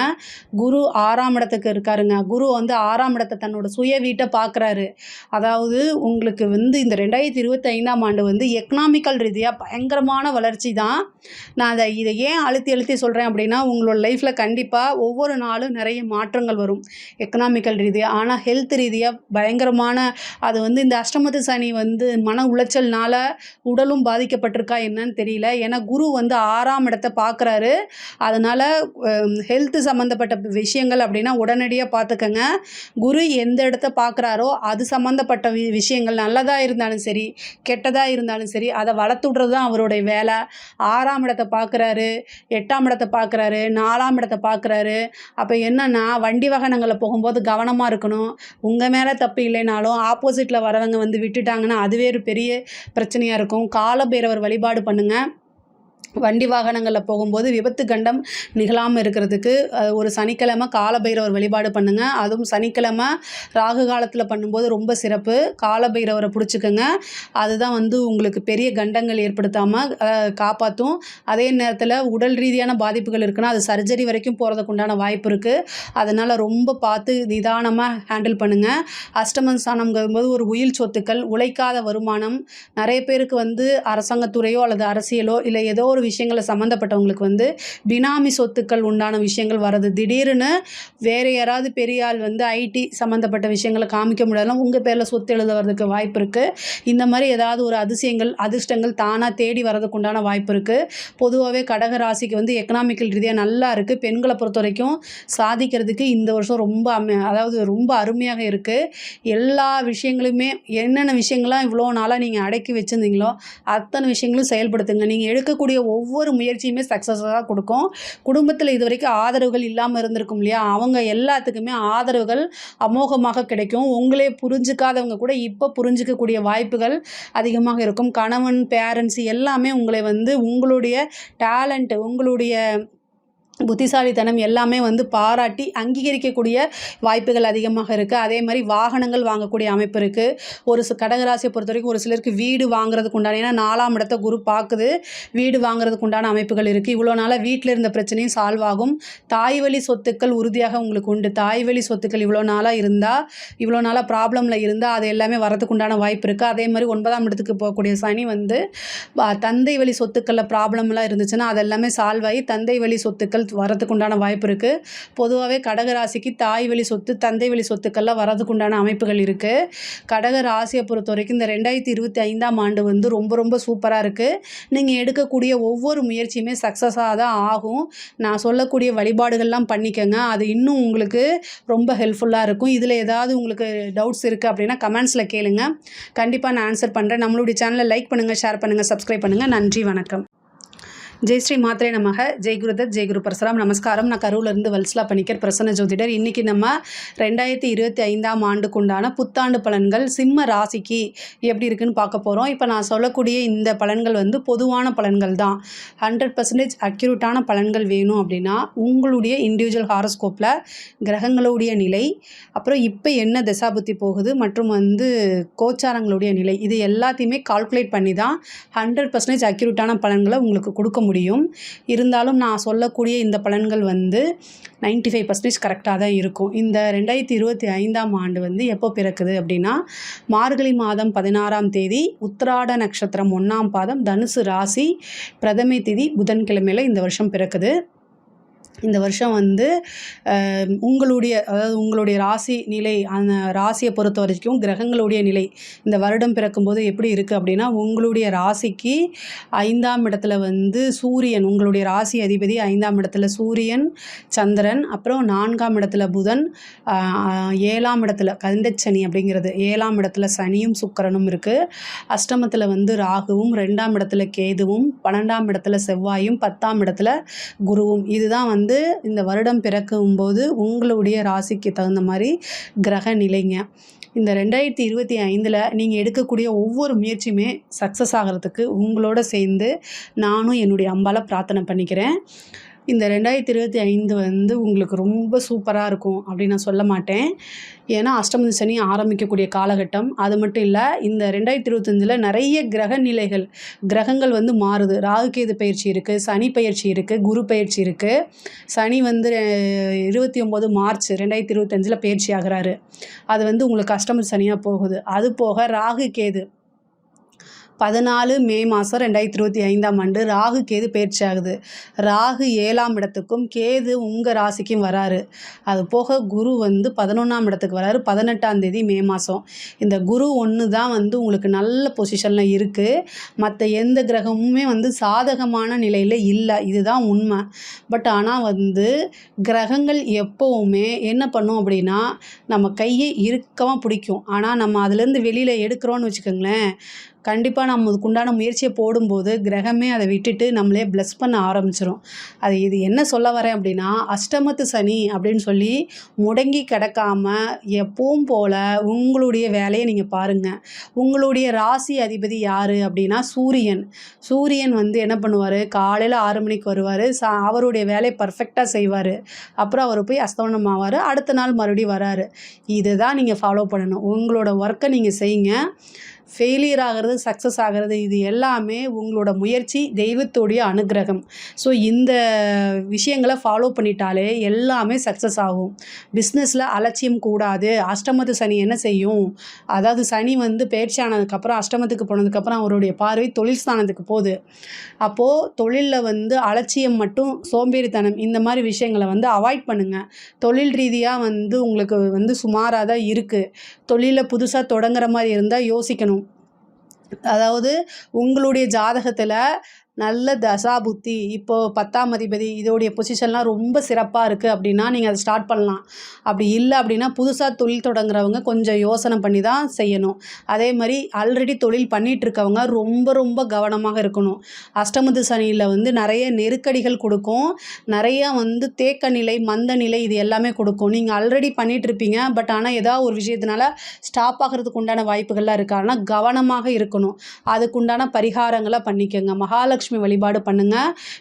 குரு 6ஆம் இடத்துக்கு இருக்காருங்க. குரு வந்து 6ஆம் இடத்தை தன்னோட சுய வீட்டை பார்க்குறாரு. அதாவது உங்களுக்கு வந்து இந்த 2025ஆம் ஆண்டு வந்து எக்கனாமிக்கல் ரீதியாக பயங்கரமான வளர்ச்சி தான். நான் இதை ஏன் அழுத்தி சொல்கிறேன் அப்படின்னா, உங்களோட லைஃப்பில் கண்டிப்பாக ஒவ்வொரு நாளும் நிறைய மாற்றங்கள் வரும் எக்கனாமிக்கல் ரீதியாக. ஆனால் ஹெல்த் ரீதியாக பயங்கரமான அது வந்து இந்த அஷ்டமத்து சனி வந்து மன உளைச்சல்னால உடலும் பாதிக்கப்பட்டிருக்கா என்னன்னு தெரியல. ஏன்னா குரு வந்து 6ஆம் இடத்தை பார்க்குறாரு. அதனால் ஹெல்த் சம்மந்தப்பட்ட விஷயங்கள் அப்படின்னா உடனடியாக பார்த்துக்கங்க. குரு எந்த இடத்த பார்க்குறாரோ அது சம்மந்தப்பட்ட விஷயங்கள் நல்லதாக இருந்தாலும் சரி கெட்டதாக இருந்தாலும் சரி அதை வளர்த்து விட்றது தான் அவருடைய வேலை. 6ஆம் இடத்தை பார்க்குறாரு, 8ஆம் இடத்தை பார்க்குறாரு, 4ஆம் இடத்தை பார்க்குறாரு. அப்போ என்னன்னா வண்டி வாகனங்களில் போகும்போது கவனமாக இருக்கணும். உங்கள் மேலே தப்பு இல்லைனாலும் ஆப்போசிட்டில் வரவங்க வந்து விட்டுட்டாங்கன்னா அதுவே ஒரு பெரிய பிரச்சனையாக இருக்கும். காலபைரவர் வழிபாடு பண்ணுங்கள். வண்டி வாகனங்களில் போகும்போது விபத்து கண்டம் நிகழாமல் இருக்கிறதுக்கு ஒரு சனிக்கிழமை காலபைரவர் வழிபாடு பண்ணுங்கள். அதுவும் சனிக்கிழமை ராகு காலத்தில் பண்ணும்போது ரொம்ப சிறப்பு. காலபைரவரை பிடிச்சிக்கோங்க. அதுதான் வந்து உங்களுக்கு பெரிய கண்டங்கள் ஏற்படுத்தாமல் காப்பாற்றும். அதே நேரத்தில் உடல் ரீதியான பாதிப்புகள் இருக்குன்னா அது சர்ஜரி வரைக்கும் போகிறதுக்கு உண்டான வாய்ப்பு இருக்குது. அதனால் ரொம்ப பார்த்து நிதானமாக ஹேண்டில் பண்ணுங்கள். அஷ்டம ஸ்தானம்ங்கும்போது ஒரு உயில் சொத்துக்கள், உழைக்காத வருமானம். நிறைய பேருக்கு வந்து அரசாங்கத்துறையோ அல்லது அரசியலோ இல்லை ஏதோ ஒரு விஷயங்களை சம்மந்தப்பட்டவங்களுக்கு வந்து பினாமி சொத்துக்கள் உண்டான விஷயங்கள் வர்றது, திடீர்னு வேறு யாராவது பெரிய ஆள் வந்து ஐடி சம்மந்தப்பட்ட விஷயங்களை காமிக்க முடியாதுனா உங்கள் பேரில் சொத்து எழுத வர்றதுக்கு வாய்ப்பு இருக்குது. இந்த மாதிரி ஏதாவது ஒரு அதிர்ஷ்டங்கள் தானாக தேடி வர்றதுக்கு உண்டான வாய்ப்பு இருக்குது. பொதுவாகவே கடக ராசிக்கு வந்து எக்கனாமிக்கல் ரீதியாக நல்லா இருக்குது. பெண்களை பொறுத்த வரைக்கும் சாதிக்கிறதுக்கு இந்த வருஷம் ரொம்ப அருமையாக இருக்குது. எல்லா விஷயங்களுமே என்னென்ன விஷயங்கள்லாம் இவ்வளோ நாளாக நீங்கள் அடக்கி வச்சுருந்தீங்களோ அத்தனை விஷயங்களும் செயல்படுத்துங்க. நீங்கள் எடுக்கக்கூடிய ஒவ்வொரு முயற்சியுமே சக்ஸஸாக கொடுக்கும். குடும்பத்தில் இது வரைக்கும் ஆதரவுகள் இல்லாமல் இருந்திருக்கும் இல்லையா, அவங்க எல்லாத்துக்குமே ஆதரவுகள் அமோகமாக கிடைக்கும். உங்களே புரிஞ்சுக்காதவங்க கூட இப்போ புரிஞ்சிக்கக்கூடிய வாய்ப்புகள் அதிகமாக இருக்கும். கணவன், பேரண்ட்ஸ் எல்லாமே உங்களை வந்து உங்களுடைய டேலண்ட், உங்களுடைய புத்திசாலித்தனம் எல்லாமே வந்து பாராட்டி அங்கீகரிக்கக்கூடிய வாய்ப்புகள் அதிகமாக இருக்குது. அதே மாதிரி வாகனங்கள் வாங்கக்கூடிய அமைப்பு இருக்குது. ஒரு கடகராசியை பொறுத்த வரைக்கும் ஒரு சிலருக்கு வீடு வாங்குறதுக்கு உண்டான, ஏன்னா 4ஆம் இடத்தை குரு பார்க்குது, வீடு வாங்குறதுக்கு உண்டான அமைப்புகள் இருக்குது. இவ்வளோ நாளாக வீட்டில் இருந்த பிரச்சனையும் சால்வ் ஆகும். தாய் வழி சொத்துக்கள் உறுதியாக உங்களுக்கு உண்டு. தாய் வழி சொத்துக்கள் இவ்வளோ நாளாக ப்ராப்ளமில் இருந்தால் அது எல்லாமே வரதுக்கு உண்டான வாய்ப்பு இருக்குது. அதே மாதிரி 9ஆம் இடத்துக்கு போகக்கூடிய சனி வந்து தந்தை வழி சொத்துக்களில் ப்ராப்ளம்லாம் இருந்துச்சுன்னா அது எல்லாமே சால்வ் ஆகி தந்தை வழி சொத்துக்கள் வரதுக்கு உண்டான வாய்ப்பு இருக்குது. பொதுவாகவே கடகராசிக்கு தாய் வழி சொத்து, தந்தை வழி சொத்துக்கள்லாம் வரதுக்கு உண்டான அமைப்புகள் இருக்குது. கடக ராசியை பொறுத்த வரைக்கும் இந்த 2025ஆம் ஆண்டு வந்து ரொம்ப சூப்பராக இருக்குது. நீங்கள் எடுக்கக்கூடிய ஒவ்வொரு முயற்சியுமே சக்ஸஸாக தான் ஆகும். நான் சொல்லக்கூடிய வழிபாடுகள்லாம் பண்ணிக்கங்க. அது இன்னும் உங்களுக்கு ரொம்ப ஹெல்ப்ஃபுல்லாக இருக்கும். இதில் ஏதாவது உங்களுக்கு டவுட்ஸ் இருக்குது அப்படின்னா கமெண்ட்ஸில் கேளுங்க. கண்டிப்பாக நான் ஆன்சர் பண்ணுறேன். நம்மளுடைய சேனலை லைக் பண்ணுங்கள், ஷேர் பண்ணுங்கள், சப்ஸ்கிரைப் பண்ணுங்கள். நன்றி, வணக்கம். ஜெய் ஸ்ரீ மாத்ரே நமக. ஜெய் குருதத், ஜெய் குரு பரசுராம். நமஸ்காரம். நான் கரூர்லேருந்து வல்சலா பணிக்கர், பிரசன்ன ஜோதிடர். இன்றைக்கி நம்ம 2025ஆம் ஆண்டுக்குண்டான புத்தாண்டு பலன்கள் சிம்ம ராசிக்கு எப்படி இருக்குன்னு பார்க்க போகிறோம். இப்போ நான் சொல்லக்கூடிய இந்த பலன்கள் வந்து பொதுவான பலன்கள் தான். 100% அக்யூரேட்டான பலன்கள் வேணும் அப்படின்னா உங்களுடைய இண்டிவிஜுவல் ஹாரோஸ்கோப்பில் கிரகங்களுடைய நிலை, அப்புறம் இப்போ என்ன தசாபுத்தி போகுது மற்றும் வந்து கோச்சாரங்களுடைய நிலை, இது எல்லாத்தையுமே கால்குலேட் பண்ணி தான் 100% அக்யூரேட்டான பலன்களை உங்களுக்கு கொடுக்க முடியும். இருந்தாலும் நான் சொல்லக்கூடிய இந்த பலன்கள் வந்து 95% கரெக்டாக தான் இருக்கும். இந்த 2025ஆம் ஆண்டு வந்து எப்போ பிறக்குது அப்படின்னா மார்கழி மாதம் 16ஆம் தேதி, உத்திராட நட்சத்திரம் 1ஆம் பாதம், தனுசு ராசி, பிரதமை திதி புதன்கிழமையில் இந்த வருஷம் பிறக்குது. இந்த வருஷம் வந்து உங்களுடைய ராசி நிலை, அந்த ராசியை பொறுத்த வரைக்கும் கிரகங்களுடைய நிலை இந்த வருடம் பிறக்கும்போது எப்படி இருக்குது அப்படின்னா உங்களுடைய ராசிக்கு 5ஆம் இடத்துல வந்து சூரியன், உங்களுடைய ராசி அதிபதி 5ஆம் இடத்துல சூரியன், சந்திரன், அப்புறம் 4ஆம் இடத்துல புதன், 7ஆம் இடத்துல கந்தச்சனி அப்படிங்கிறது 7ஆம் இடத்துல சனியும் சுக்கிரனும் இருக்குது. அஷ்டமத்தில் வந்து ராகுவும், 2ஆம் இடத்துல கேதுவும், 12ஆம் இடத்துல செவ்வாயும், 10ஆம் இடத்துல குருவும். இதுதான் வந்து இந்த வருடம் பிறக்கும்போது உங்களுடைய ராசிக்கு தகுந்த மாதிரி கிரக நிலைங்க. இந்த 2025இல் நீங்கள் எடுக்கக்கூடிய ஒவ்வொரு முயற்சியுமே சக்ஸஸ் ஆகிறதுக்கு உங்களோட சேர்ந்து நானும் என்னுடைய அம்பால பிரார்த்தனை பண்ணிக்கிறேன். இந்த 2025 வந்து உங்களுக்கு ரொம்ப சூப்பராக இருக்கும் அப்படின்னு நான் சொல்ல மாட்டேன். ஏன்னா அஷ்டமதி சனி ஆரம்பிக்கக்கூடிய காலகட்டம். அது மட்டும் இல்லை, இந்த 2025இல் நிறைய கிரகங்கள் வந்து மாறுது. ராகுகேது பயிற்சி இருக்குது, சனி பயிற்சி இருக்குது, குரு பயிற்சி இருக்குது. சனி வந்து 29 மார்ச் 2025இல் பயிற்சி ஆகிறாரு. அது வந்து உங்களுக்கு அஷ்டமதி சனியாக போகுது. அது போக ராகு கேது 14 மே மாதம் 2025ஆம் ஆண்டு ராகு கேது பயிற்சி ஆகுது. ராகு 7ஆம் இடத்துக்கும் கேது உங்கள் ராசிக்கும் வராரு. அது போக குரு வந்து 11ஆம் இடத்துக்கு வராரு 18ஆம் தேதி மே மாதம். இந்த குரு ஒன்று தான் வந்து உங்களுக்கு நல்ல பொசிஷனில் இருக்குது. மற்ற எந்த கிரகமுமே வந்து சாதகமான நிலையில் இல்லை, இதுதான் உண்மை. பட் ஆனால் வந்து கிரகங்கள் எப்போவுமே என்ன பண்ணும் அப்படின்னா நம்ம கையை இறுக்கமாக பிடிக்கும். ஆனால் நம்ம அதுலேருந்து வெளியில் எடுக்கிறோன்னு வச்சுக்கோங்களேன், கண்டிப்பாக நம்ம அதுக்குண்டான முயற்சியை போடும்போது கிரகமே அதை விட்டுட்டு நம்மளே ப்ளஸ் பண்ண ஆரம்பிச்சிடும். இது என்ன சொல்ல வரேன் அப்படின்னா அஷ்டமத்து சனி அப்படின்னு சொல்லி முடங்கி கிடக்காம எப்பவும் போல் உங்களுடைய வேலையை நீங்கள் பாருங்கள். உங்களுடைய ராசி அதிபதி யார் அப்படின்னா சூரியன் வந்து என்ன பண்ணுவார், காலையில் 6 மணிக்கு வருவார், அவருடைய வேலையை பர்ஃபெக்டாக செய்வார். அப்புறம் அவர் போய் அஸ்தமனம் ஆவார், அடுத்த நாள் மறுபடியும் வராரு. இதை தான் நீங்கள் ஃபாலோ பண்ணணும். உங்களோட ஒர்க்கை நீங்கள் செய்யுங்க. ஃபெயிலியர் ஆகிறது, சக்ஸஸ் ஆகிறது இது எல்லாமே உங்களோட முயற்சி, தெய்வத்துடைய அனுக்கிரகம். ஸோ இந்த விஷயங்கள ஃபாலோ பண்ணிட்டாலே எல்லாமே சக்ஸஸ் ஆகும். பிஸ்னஸில் அலட்சியம் கூடாது. அஷ்டமத்து சனி என்ன செய்யும்? அதாவது சனி வந்து பெயர்ச்சி ஆனதுக்கப்புறம் அஷ்டமத்துக்கு போனதுக்கப்புறம் அவருடைய பார்வை தொழில் ஸ்தானத்துக்கு போகுது. அப்போது தொழிலில் வந்து அலட்சியம் மட்டும், சோம்பேறித்தனம் இந்த மாதிரி விஷயங்களை வந்து அவாய்ட் பண்ணுங்கள். தொழில் ரீதியாக வந்து உங்களுக்கு வந்து சுமாராக தான் இருக்குது. தொழிலை புதுசாக தொடங்குற மாதிரி இருந்தால் யோசிக்கணும். அதாவது உங்களுடைய ஜாதகத்தில் நல்ல தசாபுத்தி இப்போது 10ஆம் அதிபதி இதோடைய பொசிஷன்லாம் ரொம்ப சிறப்பாக இருக்குது அப்படின்னா நீங்கள் அதை ஸ்டார்ட் பண்ணலாம். அப்படி இல்லை அப்படின்னா புதுசாக தொழில் தொடங்குறவங்க கொஞ்சம் யோசனை பண்ணி தான் செய்யணும். அதே மாதிரி ஆல்ரெடி தொழில் பண்ணிகிட்ருக்கவங்க ரொம்ப ரொம்ப கவனமாக இருக்கணும். அஷ்டமத்து சனியில் வந்து நிறைய நெருக்கடிகள் கொடுக்கும். நிறையா வந்து தேக்க நிலை, மந்த நிலை இது எல்லாமே கொடுக்கும். நீங்கள் ஆல்ரெடி பண்ணிகிட்ருப்பீங்க. பட் ஆனால் ஏதாவது ஒரு விஷயத்தினால ஸ்டாப் ஆகிறதுக்கு உண்டான வாய்ப்புகள்லாம் இருக்குது. ஆனால் கவனமாக இருக்கணும். அதுக்குண்டான பரிகாரங்களை பண்ணிக்கோங்க. மகாலட்சுமி வழிபாடு பண்ணுங்க.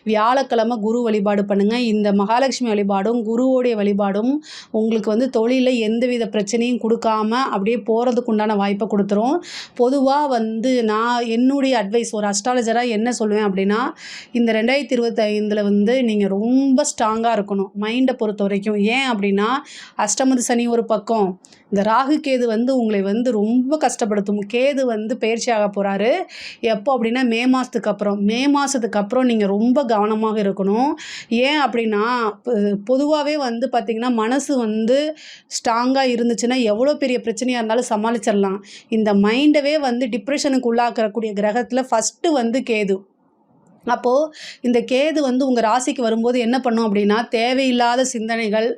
வியாழக்கிழமை குரு வழிபாடு பண்ணுங்க. இந்த மகாலட்சுமி வழிபாடும் குருவோடைய வழிபாடும் உங்களுக்கு வந்து தொழிலில் எந்தவித பிரச்சனையும் கொடுக்காம அப்படியே போகிறதுக்கு உண்டான வாய்ப்பை கொடுத்துரும். பொதுவாக வந்து நான் என்னுடைய அட்வைஸ் ஒரு அஸ்ட்ராலஜராக என்ன சொல்லுவேன் அப்படின்னா, இந்த 2025 வந்து நீங்கள் ரொம்ப ஸ்ட்ராங்காக இருக்கணும் மைண்டை பொறுத்த வரைக்கும். ஏன் அப்படின்னா அஷ்டமத்து சனி ஒரு பக்கம், இந்த ராகு கேது வந்து உங்களை வந்து ரொம்ப கஷ்டப்படுத்தும். கேது வந்து பயிற்சியாக போகிறாரு எப்போ அப்படின்னா மே மாதத்துக்கு அப்புறம் நீங்கள் ரொம்ப கவனமாக இருக்கணும். ஏன் அப்படின்னா பொதுவாகவே வந்து பார்த்திங்கன்னா மனசு வந்து ஸ்ட்ராங்காக இருந்துச்சுன்னா எவ்வளோ பெரிய பிரச்சனையாக இருந்தாலும் சமாளிச்சிடலாம். இந்த மைண்டவே வந்து டிப்ரெஷனுக்கு உள்ளாக்கக்கூடிய கிரகத்தில் ஃபஸ்ட்டு வந்து கேது. அப்போது இந்த கேது வந்து உங்கள் ராசிக்கு வரும்போது என்ன பண்ணும் அப்படின்னா தேவையில்லாத சிந்தனைகள்,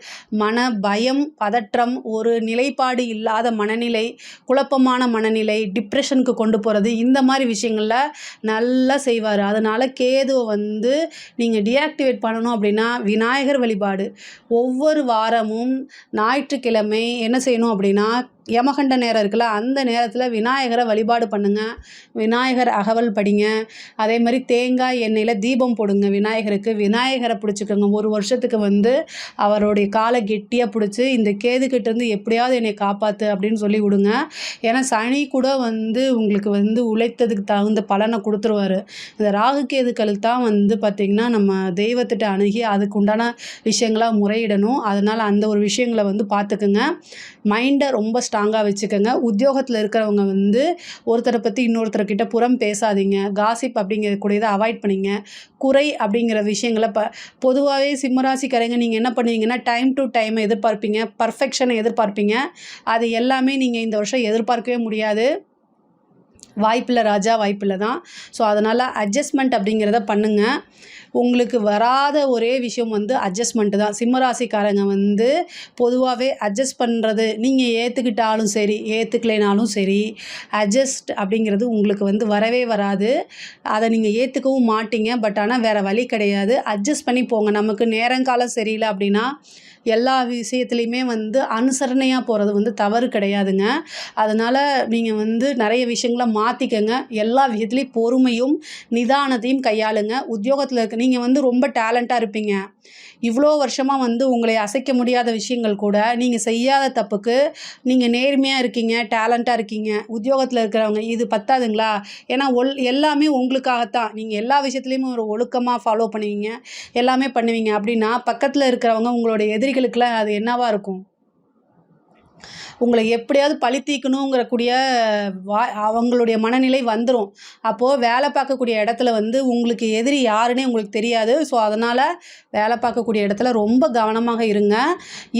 மன பயம், பதற்றம், ஒரு நிலைப்பாடு இல்லாத மனநிலை, குழப்பமான மனநிலை, டிப்ரெஷனுக்கு கொண்டு போகிறது இந்த மாதிரி விஷயங்களில் நல்லா செய்வார். அதனால் கேதுவை வந்து நீங்கள் டீஆக்டிவேட் பண்ணணும் அப்படின்னா விநாயகர் வழிபாடு ஒவ்வொரு வாரமும் ஞாயிற்றுக்கிழமை என்ன செய்யணும் அப்படின்னா யமகண்ட நேரம் இருக்குல்ல அந்த நேரத்தில் விநாயகரை வழிபாடு பண்ணுங்கள். விநாயகர் அகவல் படிங்க. அதே மாதிரி தேங்காய் எண்ணெயில் தீபம் போடுங்க விநாயகருக்கு. விநாயகரை பிடிச்சிக்கோங்க. ஒரு வருஷத்துக்கு வந்து அவருடைய காலை கெட்டியாக பிடிச்சி இந்த கேதுக்கிட்டேருந்து எப்படியாவது என்னை காப்பாற்று அப்படின்னு சொல்லி விடுங்க. ஏன்னா சனி கூட வந்து உங்களுக்கு வந்து உழைத்ததுக்கு தகுந்த பலனை கொடுத்துருவார். இந்த ராகு கேதுக்களுக்கு தான் வந்து பார்த்திங்கன்னா நம்ம தெய்வத்திட்ட அணுகி அதுக்கு உண்டான விஷயங்களாக முறையிடணும். அதனால் அந்த ஒரு விஷயங்களை வந்து பார்த்துக்குங்க. மைண்டை ரொம்ப ஸ்ட்ராங்காக வச்சுக்கோங்க. உத்தியோகத்தில் இருக்கிறவங்க வந்து ஒருத்தரை பற்றி இன்னொருத்தர்கிட்ட புறம் பேசாதீங்க. காசிப் அப்படிங்கிறக்கூடியதை அவாய்ட் பண்ணிங்க. குறை அப்படிங்கிற விஷயங்களை பொதுவாகவே சிம்மராசிக்காரங்க நீங்கள் என்ன பண்ணுவீங்கன்னா டைம் டு டைம் எதிர்பார்ப்பீங்க, பர்ஃபெக்ஷனை எதிர்பார்ப்பீங்க. அது எல்லாமே நீங்கள் இந்த வருஷம் எதிர்பார்க்கவே முடியாது. வாய்ப்பில்லை ராஜா, வாய்ப்பில்லை தான். ஸோ அதனால் அட்ஜஸ்ட்மெண்ட் அப்படிங்கிறத பண்ணுங்கள். உங்களுக்கு வராத ஒரே விஷயம் வந்து அட்ஜஸ்ட்மெண்ட்டு தான். சிம்மராசிக்காரங்க வந்து பொதுவாகவே அட்ஜஸ்ட் பண்ணுறது நீங்கள் ஏற்றுக்கிட்டாலும் சரி ஏற்றுக்கலைனாலும் சரி அட்ஜஸ்ட் அப்படிங்கிறது உங்களுக்கு வந்து வரவே வராது. அதை நீங்கள் ஏற்றுக்கவும் மாட்டீங்க. பட் ஆனால் வேறு வழி கிடையாது. அட்ஜஸ்ட் பண்ணி போங்க. நமக்கு நேரங்காலம் சரியில்லை அப்படின்னா எல்லா விஷயத்துலையுமே வந்து அனுசரணையாக போகிறது வந்து தவறு கிடையாதுங்க. அதனால் நீங்கள் வந்து நிறைய விஷயங்களை மாற்றிக்கங்க. எல்லா விஷயத்துலேயும் பொறுமையும் நிதானத்தையும் கையாளுங்க. உத்தியோகத்தில் இருக்க நீங்கள் வந்து ரொம்ப டேலண்ட்டாக இருப்பீங்க. இவ்வளோ வருஷமாக வந்து உங்களை அசைக்க முடியாத விஷயங்கள் கூட நீங்கள் செய்யாத தப்புக்கு நீங்கள் நேர்மையாக இருக்கீங்க, டேலண்ட்டாக இருக்கீங்க. உத்தியோகத்தில் இருக்கிறவங்க இது பத்தாதுங்களா? ஏன்னா எல்லாமே உங்களுக்காகத்தான். நீங்கள் எல்லா விஷயத்துலையுமே ஒரு ஒழுக்கமாக ஃபாலோ பண்ணுவீங்க, எல்லாமே பண்ணுவீங்க அப்படின்னா பக்கத்தில் இருக்கிறவங்க உங்களோட எதிரிகளுக்கெல்லாம் அது என்னவாக இருக்கும்? உங்களை எப்படியாவது பழி தீர்க்கணுங்கிறக்கூடிய அவங்களுடைய மனநிலை வந்துடும். அப்போது வேலை பார்க்கக்கூடிய இடத்துல வந்து உங்களுக்கு எதிரி யாருன்னே உங்களுக்கு தெரியாது. ஸோ அதனால் வேலை பார்க்கக்கூடிய இடத்துல ரொம்ப கவனமாக இருங்க.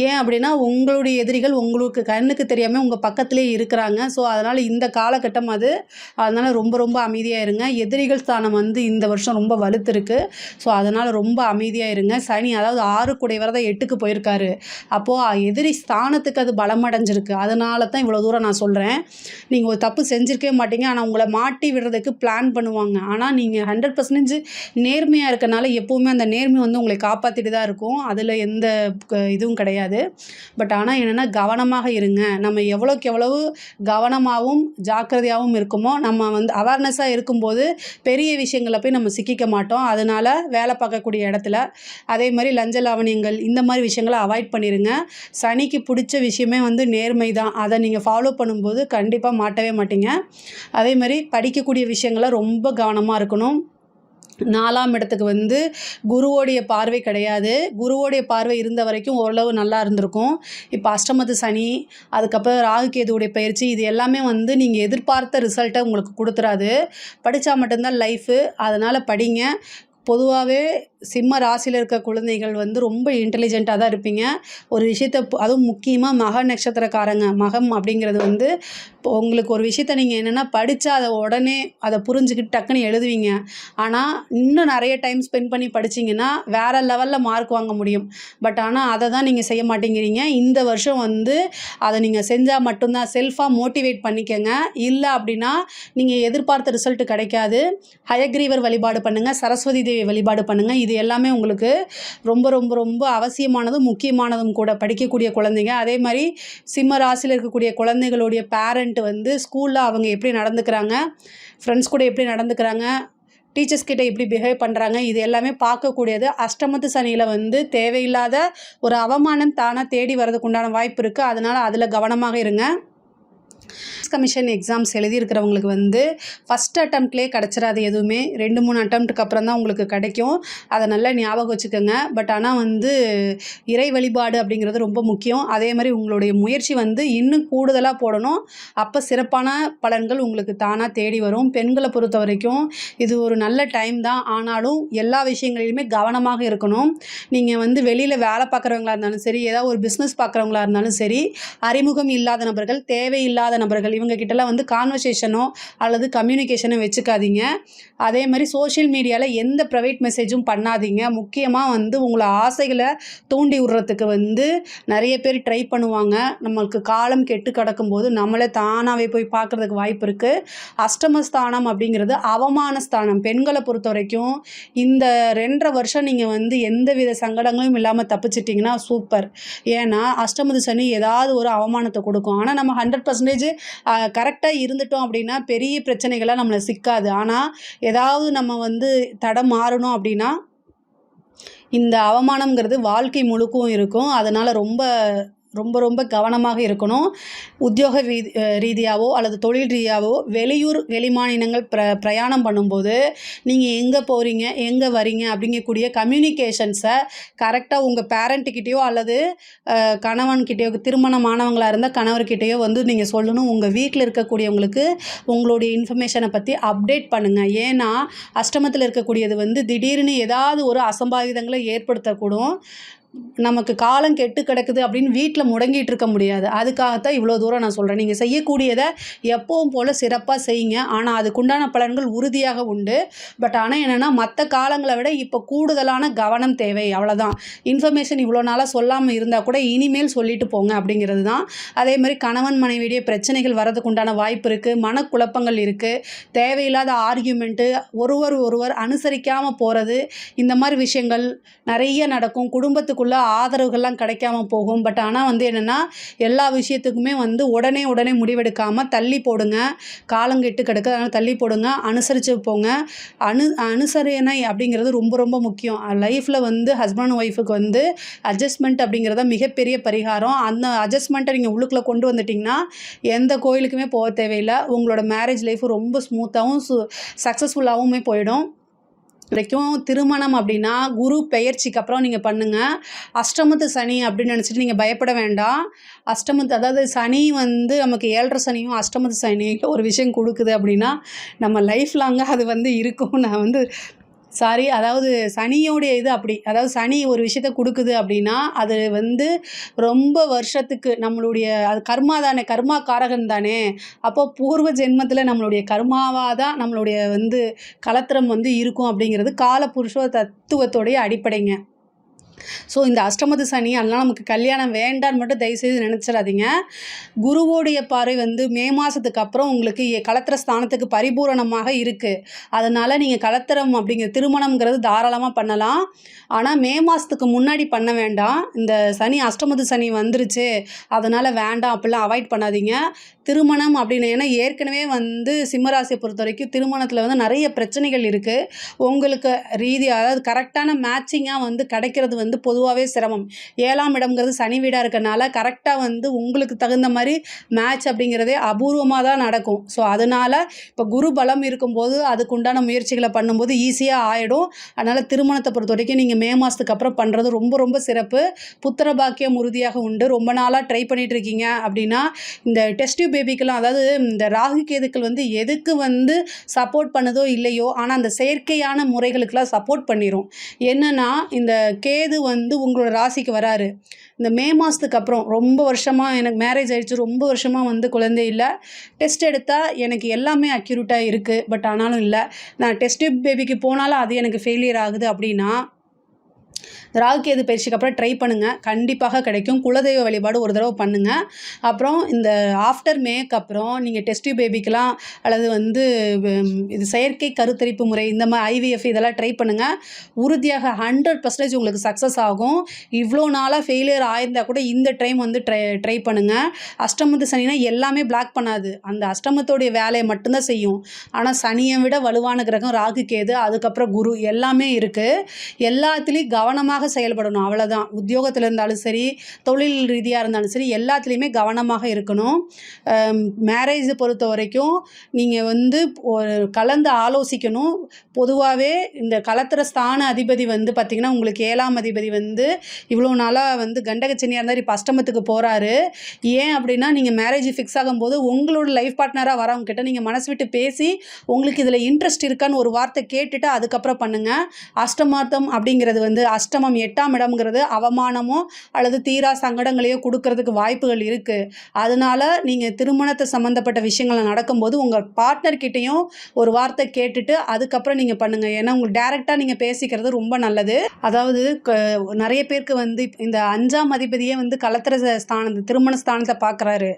ஏன் அப்படின்னா உங்களுடைய எதிரிகள் உங்களுக்கு கண்ணுக்கு தெரியாமல் உங்கள் பக்கத்துலேயே இருக்கிறாங்க. ஸோ அதனால் இந்த காலகட்டம் அது. அதனால் ரொம்ப ரொம்ப அமைதியாக இருங்க. எதிரிகள் ஸ்தானம் வந்து இந்த வருஷம் ரொம்ப வலுத்திருக்கு. ஸோ அதனால் ரொம்ப அமைதியாக இருங்க. சனி அதாவது 6 குடையவர் தான் 8க்கு போயிருக்காரு. அப்போது எதிரி ஸ்தானத்துக்கு அது பலமடைஞ்சிருக்கு. அதனால தான் இவ்வளோ தூரம் நான் சொல்கிறேன். நீங்கள் ஒரு தப்பு செஞ்சுருக்கவே மாட்டீங்க. ஆனால் உங்களை மாட்டி விடுறதுக்கு பிளான் பண்ணுவாங்க. ஆனால் நீங்கள் 100% நேர்மையாக இருக்கனால எப்போவுமே அந்த நேர்மை வந்து உங்களை காப்பாற்றிட்டு தான் இருக்கும். அதில் எந்த இதுவும் கிடையாது. பட் ஆனால் என்னென்னா கவனமாக இருங்க. நம்ம எவ்வளோக்கு எவ்வளவு கவனமாகவும் ஜாக்கிரதையாகவும் இருக்குமோ நம்ம வந்து அவேர்னஸாக இருக்கும்போது பெரிய விஷயங்களை போய் நம்ம சிக்கிக்க மாட்டோம். அதனால் வேலை பார்க்கக்கூடிய இடத்துல அதே மாதிரி லஞ்ச லாவணியங்கள் இந்த மாதிரி விஷயங்களை அவாய்ட் பண்ணிடுங்க. சனிக்கு பிடிச்ச விஷயமே வந்து வந்து நேர்மை தான். அதை நீங்கள் ஃபாலோ பண்ணும்போது கண்டிப்பாக மாட்டவே மாட்டீங்க. அதே மாதிரி படிக்கக்கூடிய விஷயங்கள ரொம்ப கவனமாக இருக்கணும். 4ஆம் இடத்துக்கு வந்து குருவோடைய பார்வை கிடையாது. குருவோடைய பார்வை இருந்த வரைக்கும் ஓரளவு நல்லா இருந்திருக்கும். இப்போ அஷ்டமத்து சனி, அதுக்கப்புறம் ராகு கேதுவுடைய பயிற்சி, இது எல்லாமே வந்து நீங்கள் எதிர்பார்த்த ரிசல்ட்டை உங்களுக்கு குடுத்துறாது. படித்தா மட்டும்தான் லைஃபு. அதனால் படிங்க. பொதுவாகவே சிம்ம ராசியில் இருக்க குழந்தைகள் வந்து ரொம்ப இன்டெலிஜென்ட்டாக தான் இருப்பீங்க. ஒரு விஷயத்த அதுவும் முக்கியமாக மக நட்சத்திரக்காரங்க, மகம் அப்படிங்கிறது வந்து இப்போ உங்களுக்கு ஒரு விஷயத்த நீங்கள் என்னென்னா படித்தா அதை உடனே அதை புரிஞ்சுக்கிட்டு டக்குன்னு எழுதுவீங்க. ஆனால் இன்னும் நிறைய டைம் ஸ்பெண்ட் பண்ணி படிச்சிங்கன்னா வேறு லெவலில் மார்க் வாங்க முடியும். பட் ஆனால் அதை தான் நீங்கள் செய்ய மாட்டேங்கிறீங்க. இந்த வருஷம் வந்து அதை நீங்கள் செஞ்சால் மட்டும்தான் செல்ஃபாக மோட்டிவேட் பண்ணிக்கங்க. இல்லை அப்படின்னா நீங்கள் எதிர்பார்த்த ரிசல்ட் கிடைக்காது. ஹயக்ரீவர் வழிபாடு பண்ணுங்கள், சரஸ்வதி தேவி வழிபாடு பண்ணுங்கள். இது எல்லாமே உங்களுக்கு ரொம்ப ரொம்ப ரொம்ப அவசியமானதும் முக்கியமானதும் கூட படிக்கக்கூடிய குழந்தைங்க. அதே மாதிரி சிம்ம ராசியில் இருக்கக்கூடிய குழந்தைகளுடைய பேரண்ட் வந்து ஸ்கூலில் அவங்க எப்படி நடந்துக்கிறாங்க, ஃப்ரெண்ட்ஸ் கூட எப்படி நடந்துக்கிறாங்க, டீச்சர்ஸ் கிட்ட எப்படி பிஹேவ் பண்ணுறாங்க, இது எல்லாமே பார்க்கக்கூடியது. அஷ்டமத்து சனியில் வந்து தேவையில்லாத ஒரு அவமானம் தானாக தேடி வர்றதுக்கு உண்டான வாய்ப்பு இருக்குது. அதனால் அதில் கவனமாக இருங்க. கமிஷன் எக்ஸாம்ஸ் எழுதியிருக்கிறவங்களுக்கு வந்து ஃபஸ்ட் அட்டம்ப்ட்லேயே கிடச்சிடாது. எதுவுமே 2-3 அட்டம்ப்ட்டுக்கு அப்புறம் தான் உங்களுக்கு கிடைக்கும். அதை நல்லா ஞாபகம் வச்சுக்கோங்க. பட் ஆனால் வந்து இறை வழிபாடு அப்படிங்கிறது ரொம்ப முக்கியம். அதே மாதிரி உங்களுடைய முயற்சி வந்து இன்னும் கூடுதலாக போடணும். அப்போ சிறப்பான பலன்கள் உங்களுக்கு தானாக தேடி வரும். பெண்களை பொறுத்த வரைக்கும் இது ஒரு நல்ல டைம் தான். ஆனாலும் எல்லா விஷயங்களிலுமே கவனமாக இருக்கணும். நீங்கள் வந்து வெளியில் வேலை பார்க்குறவங்களா இருந்தாலும் சரி, ஏதாவது ஒரு பிஸ்னஸ் பார்க்குறவங்களா இருந்தாலும் சரி, அறிமுகம் இல்லாத நபர்கள், தேவையில்லாத நபர்கள், இவங்க கிட்டலாம் வந்து கான்வர்சேஷனோ அல்லது கம்யூனிகேஷனோ வச்சுக்காதீங்க. அதே மாதிரி சோஷியல் மீடியாவில் எந்த ப்ரைவேட் மெசேஜும் பண்ணாதீங்க. முக்கியமாக வந்து உங்களை ஆசைகளை தூண்டி விடுறதுக்கு வந்து நிறைய பேர் ட்ரை பண்ணுவாங்க. நம்மளுக்கு காலம் கெட்டு கிடக்கும்போது நம்மளே தானாகவே போய் பார்க்குறதுக்கு வாய்ப்பு இருக்குது. அஷ்டமஸ்தானம் அப்படிங்கிறது அவமான ஸ்தானம். பெண்களை பொறுத்த வரைக்கும் இந்த 2.5 வருஷம் நீங்கள் வந்து எந்த வித சங்கடங்களும் இல்லாமல் தப்பிச்சிட்டிங்கன்னா சூப்பர். ஏன்னா அஷ்டமத்து சனி ஏதாவது ஒரு அவமானத்தை கொடுக்கும். ஆனால் நம்ம 100% கரெக்டாக இருந்துட்டோம் அப்படின்னா பெரிய பிரச்சனைகளாக நம்மளை சிக்காது. ஆனால் ஏதாவது நம்ம வந்து தடம் மாறணும் அப்படின்னா இந்த அவமானம்ங்கிறது வாழ்க்கை முழுக்கும் இருக்கும். அதனால் ரொம்ப ரொம்ப ரொம்ப கவனமாக இருக்கணும். உத்தியோக ரீதியாகவோ அல்லது தொழில் ரீதியாகவோ வெளியூர் வெளிமாநிலங்கள் பிரயாணம் பண்ணும்போது நீங்கள் எங்கே போகிறீங்க, எங்கே வரீங்க அப்படிங்கக்கூடிய கம்யூனிகேஷன்ஸை கரெக்டாக உங்கள் பேரண்ட்டுக்கிட்டேயோ அல்லது கணவன்கிட்டயோ, திருமணமானவங்களாக இருந்தால் கணவர்கிட்டயோ வந்து நீங்கள் சொல்லணும். உங்கள் வீட்டில் இருக்கக்கூடியவங்களுக்கு உங்களுடைய இன்ஃபர்மேஷனை பற்றி அப்டேட் பண்ணுங்கள். ஏன்னா அஷ்டமத்தில் இருக்கக்கூடியது வந்து திடீர்னு ஏதாவது ஒரு அசம்பாவிதங்களை ஏற்படுத்தக்கூடும். நமக்கு காலம் கெட்டு கிடக்குது அப்படின்னு வீட்டில் முடங்கிட்டு இருக்க முடியாது. அதுக்காகத்தான் இவ்வளோ தூரம் நான் சொல்கிறேன். நீங்கள் செய்யக்கூடியதை எப்பவும் போல் சிறப்பாக செய்யுங்க. ஆனால் அதுக்குண்டான பலன்கள் உறுதியாக உண்டு. பட் ஆனால் என்னென்னா மற்ற காலங்களை விட இப்போ கூடுதலான கவனம் தேவை. அவ்வளோதான். இன்ஃபர்மேஷன் இவ்வளோ நாளாக சொல்லாமல் இருந்தால் கூட இனிமேல் சொல்லிட்டு போங்க அப்படிங்கிறது தான். அதே மாதிரி கணவன் மனைவியிடையே பிரச்சனைகள் வரதுக்கு உண்டான வாய்ப்பு இருக்குது. மனக்குழப்பங்கள் இருக்குது. தேவையில்லாத ஆர்கியூமெண்ட்டு, ஒருவர் அனுசரிக்காமல் போகிறது, இந்த மாதிரி விஷயங்கள் நிறைய நடக்கும். குடும்பத்துக்குள்ள ஆதரவுகள்லாம் கிடைக்காம போகும். பட் ஆனால் வந்து என்னென்னா எல்லா விஷயத்துக்குமே வந்து உடனே முடிவெடுக்காமல் தள்ளி போடுங்க. காலங்கெட்டு கிடக்கு, அதனால் தள்ளி போடுங்க. அனுசரித்து போங்க. அனுசரணை அப்படிங்கிறது ரொம்ப ரொம்ப முக்கியம். லைஃப்பில் வந்து ஹஸ்பண்ட் அண்ட் ஒய்ஃபுக்கு வந்து அட்ஜஸ்ட்மெண்ட் அப்படிங்கிறத மிகப்பெரிய பரிகாரம். அந்த அட்ஜஸ்ட்மெண்ட்டை நீங்கள் உள்ளுக்குள்ளே கொண்டு வந்துட்டிங்கன்னா எந்த கோயிலுக்குமே போக தேவையில்லை. உங்களோட மேரேஜ் லைஃப் ரொம்ப ஸ்மூத்தாகவும் சக்ஸஸ்ஃபுல்லாகவுமே போயிடும். வரைக்கும் திருமணம் அப்படின்னா குரு பெயர்ச்சிக்கு அப்புறம் நீங்கள் பண்ணுங்கள். அஷ்டமத்து சனி அப்படின்னு நினச்சிட்டு நீங்கள் பயப்பட வேண்டாம். அதாவது சனி வந்து நமக்கு 7.5 சனியும் அஷ்டமத்து சனியும் ஒரு விஷயம் கொடுக்குது அப்படின்னா நம்ம லைஃப் லாங்காக அது வந்து இருக்கும். நான் வந்து அதாவது சனியோடைய இது அப்படி. அதாவது சனி ஒரு விஷயத்த கொடுக்குது அப்படின்னா அது வந்து ரொம்ப வருஷத்துக்கு நம்மளுடைய அது கர்மா தானே, கர்மா காரகன் தானே. அப்போ பூர்வ ஜென்மத்தில் நம்மளுடைய கர்மாவாக தான் நம்மளுடைய வந்து கலத்திரம் வந்து இருக்கும் அப்படிங்கிறது காலபுருஷ தத்துவத்தோடைய அடிப்படைங்க. ஸோ இந்த அஷ்டமத்து சனி அதெல்லாம் நமக்கு கல்யாணம் வேண்டான்னு மட்டும் தயவுசெய்து நினச்சிடாதீங்க. குருவோடைய பார்வை வந்து மே மாதத்துக்கு அப்புறம் உங்களுக்கு கலத்திர ஸ்தானத்துக்கு பரிபூரணமாக இருக்குது. அதனால் நீங்கள் கலத்திரம் அப்படிங்கிற திருமணம்ங்கிறது தாராளமாக பண்ணலாம். ஆனால் மே மாதத்துக்கு முன்னாடி பண்ண வேண்டாம். இந்த சனி அஷ்டமத்து சனி வந்துருச்சு அதனால் வேண்டாம் அப்படிலாம் அவாய்ட் பண்ணாதீங்க. திருமணம் அப்படின்னு ஏன்னா ஏற்கனவே வந்து சிம்மராசியை பொறுத்த வரைக்கும் திருமணத்தில் வந்து நிறைய பிரச்சனைகள் இருக்குது. உங்களுக்கு அதாவது கரெக்டான மேட்சிங்காக வந்து கிடைக்கிறது வந்து பொதுவாகவே சிரமம். 7ஆம் இடம்ங்கிறது சனி வீடாக இருக்கனால கரெக்டாக வந்து உங்களுக்கு தகுந்த மாதிரி மேட்ச் அப்படிங்கிறதே அபூர்வமாக தான் நடக்கும். ஸோ அதனால் இப்போ குரு பலம் இருக்கும்போது அதுக்குண்டான முயற்சிகளை பண்ணும்போது ஈஸியாக ஆகிடும். அதனால் திருமணத்தை பொறுத்த வரைக்கும் நீங்கள் மே மாதத்துக்கு அப்புறம் பண்ணுறது ரொம்ப ரொம்ப சிறப்பு. புத்திர பாக்கியம் உறுதியாக உண்டு. ரொம்ப நாளாக ட்ரை பண்ணிகிட்டு இருக்கீங்க அப்படின்னா இந்த டெஸ்ட் டியூப் பேபிக்கெல்லாம், அதாவது இந்த ராகு கேதுக்கள் வந்து எதுக்கு வந்து சப்போர்ட் பண்ணுதோ இல்லையோ, ஆனால் அந்த செயற்கையான முறைகளுக்கெல்லாம் சப்போர்ட் பண்ணிடும். என்னென்னா இந்த கேது வந்து உங்களோட ராசிக்கு வராரு. இந்த மே மாதத்துக்கு அப்புறம் ரொம்ப வருஷமாக எனக்கு மேரேஜ் ஆகிடுச்சு, ரொம்ப வருஷமாக வந்து குழந்தை இல்லை, டெஸ்ட் எடுத்தால் எனக்கு எல்லாமே அக்யூரேட்டாக இருக்குது, பட் ஆனாலும் இல்லை, நான் டெஸ்ட் டியூப் பேபிக்கு போனாலும் அது எனக்கு ஃபெயிலியர் ஆகுது அப்படின்னா ராகு கேது பயிற்சிக்கு அப்புறம் ட்ரை பண்ணுங்கள். கண்டிப்பாக கிடைக்கும். குலதெய்வ வழிபாடு ஒரு தடவை பண்ணுங்கள். அப்புறம் இந்த ஆஃப்டர் மேக்கு அப்புறம் நீங்கள் டெஸ்ட் டியூப் பேபிக்கெலாம் அல்லது வந்து இது செயற்கை கருத்தரிப்பு முறை இந்த மாதிரி ஐவிஎஃப் இதெல்லாம் ட்ரை பண்ணுங்கள். உறுதியாக 100% உங்களுக்கு சக்ஸஸ் ஆகும். இவ்வளோ நாளாக ஃபெயிலியர் ஆயிருந்தால் கூட இந்த டைம் வந்து ட்ரை பண்ணுங்கள். அஷ்டமத்து சனினா எல்லாமே பிளாக் பண்ணாது, அந்த அஷ்டமத்தோடைய வேலையை மட்டும்தான் செய்யும். ஆனால் சனியை விட வலுவான கிரகம் ராகு கேது, அதுக்கப்புறம் குரு எல்லாமே இருக்குது. எல்லாத்துலேயும் கவனமாக செயல்படணும், அவ்வளோதான். உத்தியோகத்தில் இருந்தாலும் சரி, தொழில் ரீதியாக இருந்தாலும் சரி, எல்லாத்துலேயுமே கவனமாக இருக்கணும். மேரேஜை பொறுத்த வரைக்கும் நீங்கள் வந்து கலந்து ஆலோசிக்கணும். பொதுவாகவே இந்த கலத்திர ஸ்தான அதிபதி வந்து பார்த்திங்கன்னா உங்களுக்கு 7ஆம் அதிபதி வந்து இவ்வளோ நாளாக வந்து கண்டகச்சனியாக இருந்தார், இப்போ அஷ்டமத்துக்கு போகிறாரு. ஏன் அப்படின்னா நீங்கள் மேரேஜ் ஃபிக்ஸ் ஆகும்போது உங்களோட லைஃப் பார்ட்னராக வரவங்க கிட்ட நீங்கள் மனசு விட்டு பேசி உங்களுக்கு இதில் இன்ட்ரெஸ்ட் இருக்கான்னு ஒரு வார்த்தை கேட்டுட்டு அதுக்கப்புறம் பண்ணுங்கள். அஷ்டமார்த்தம் அப்படிங்கிறது வந்து அஷ்டமம் 8ஆம் இடம்ங்கிறது அவமானமோ அல்லது தீரா சங்கடங்களையோ கொடுக்கறதுக்கு வாய்ப்புகள் இருக்குது. அதனால் நீங்கள் திருமணத்தை சம்மந்தப்பட்ட விஷயங்கள் நடக்கும்போது உங்கள் பார்ட்னர்கிட்டையும் ஒரு வார்த்தை கேட்டுட்டு அதுக்கப்புறம் நீங்கள் பண்ணுங்கள். ஏன்னா உங்களுக்கு டைரெக்டாக நீங்கள் பேசிக்கிறது ரொம்ப நல்லது. அதாவது நிறைய பேருக்கு வந்து இந்த 5ஆம் அதிபதியே வந்து கலத்திர ஸ்தானத்தை திருமண ஸ்தானத்தை பார்க்குறாரு,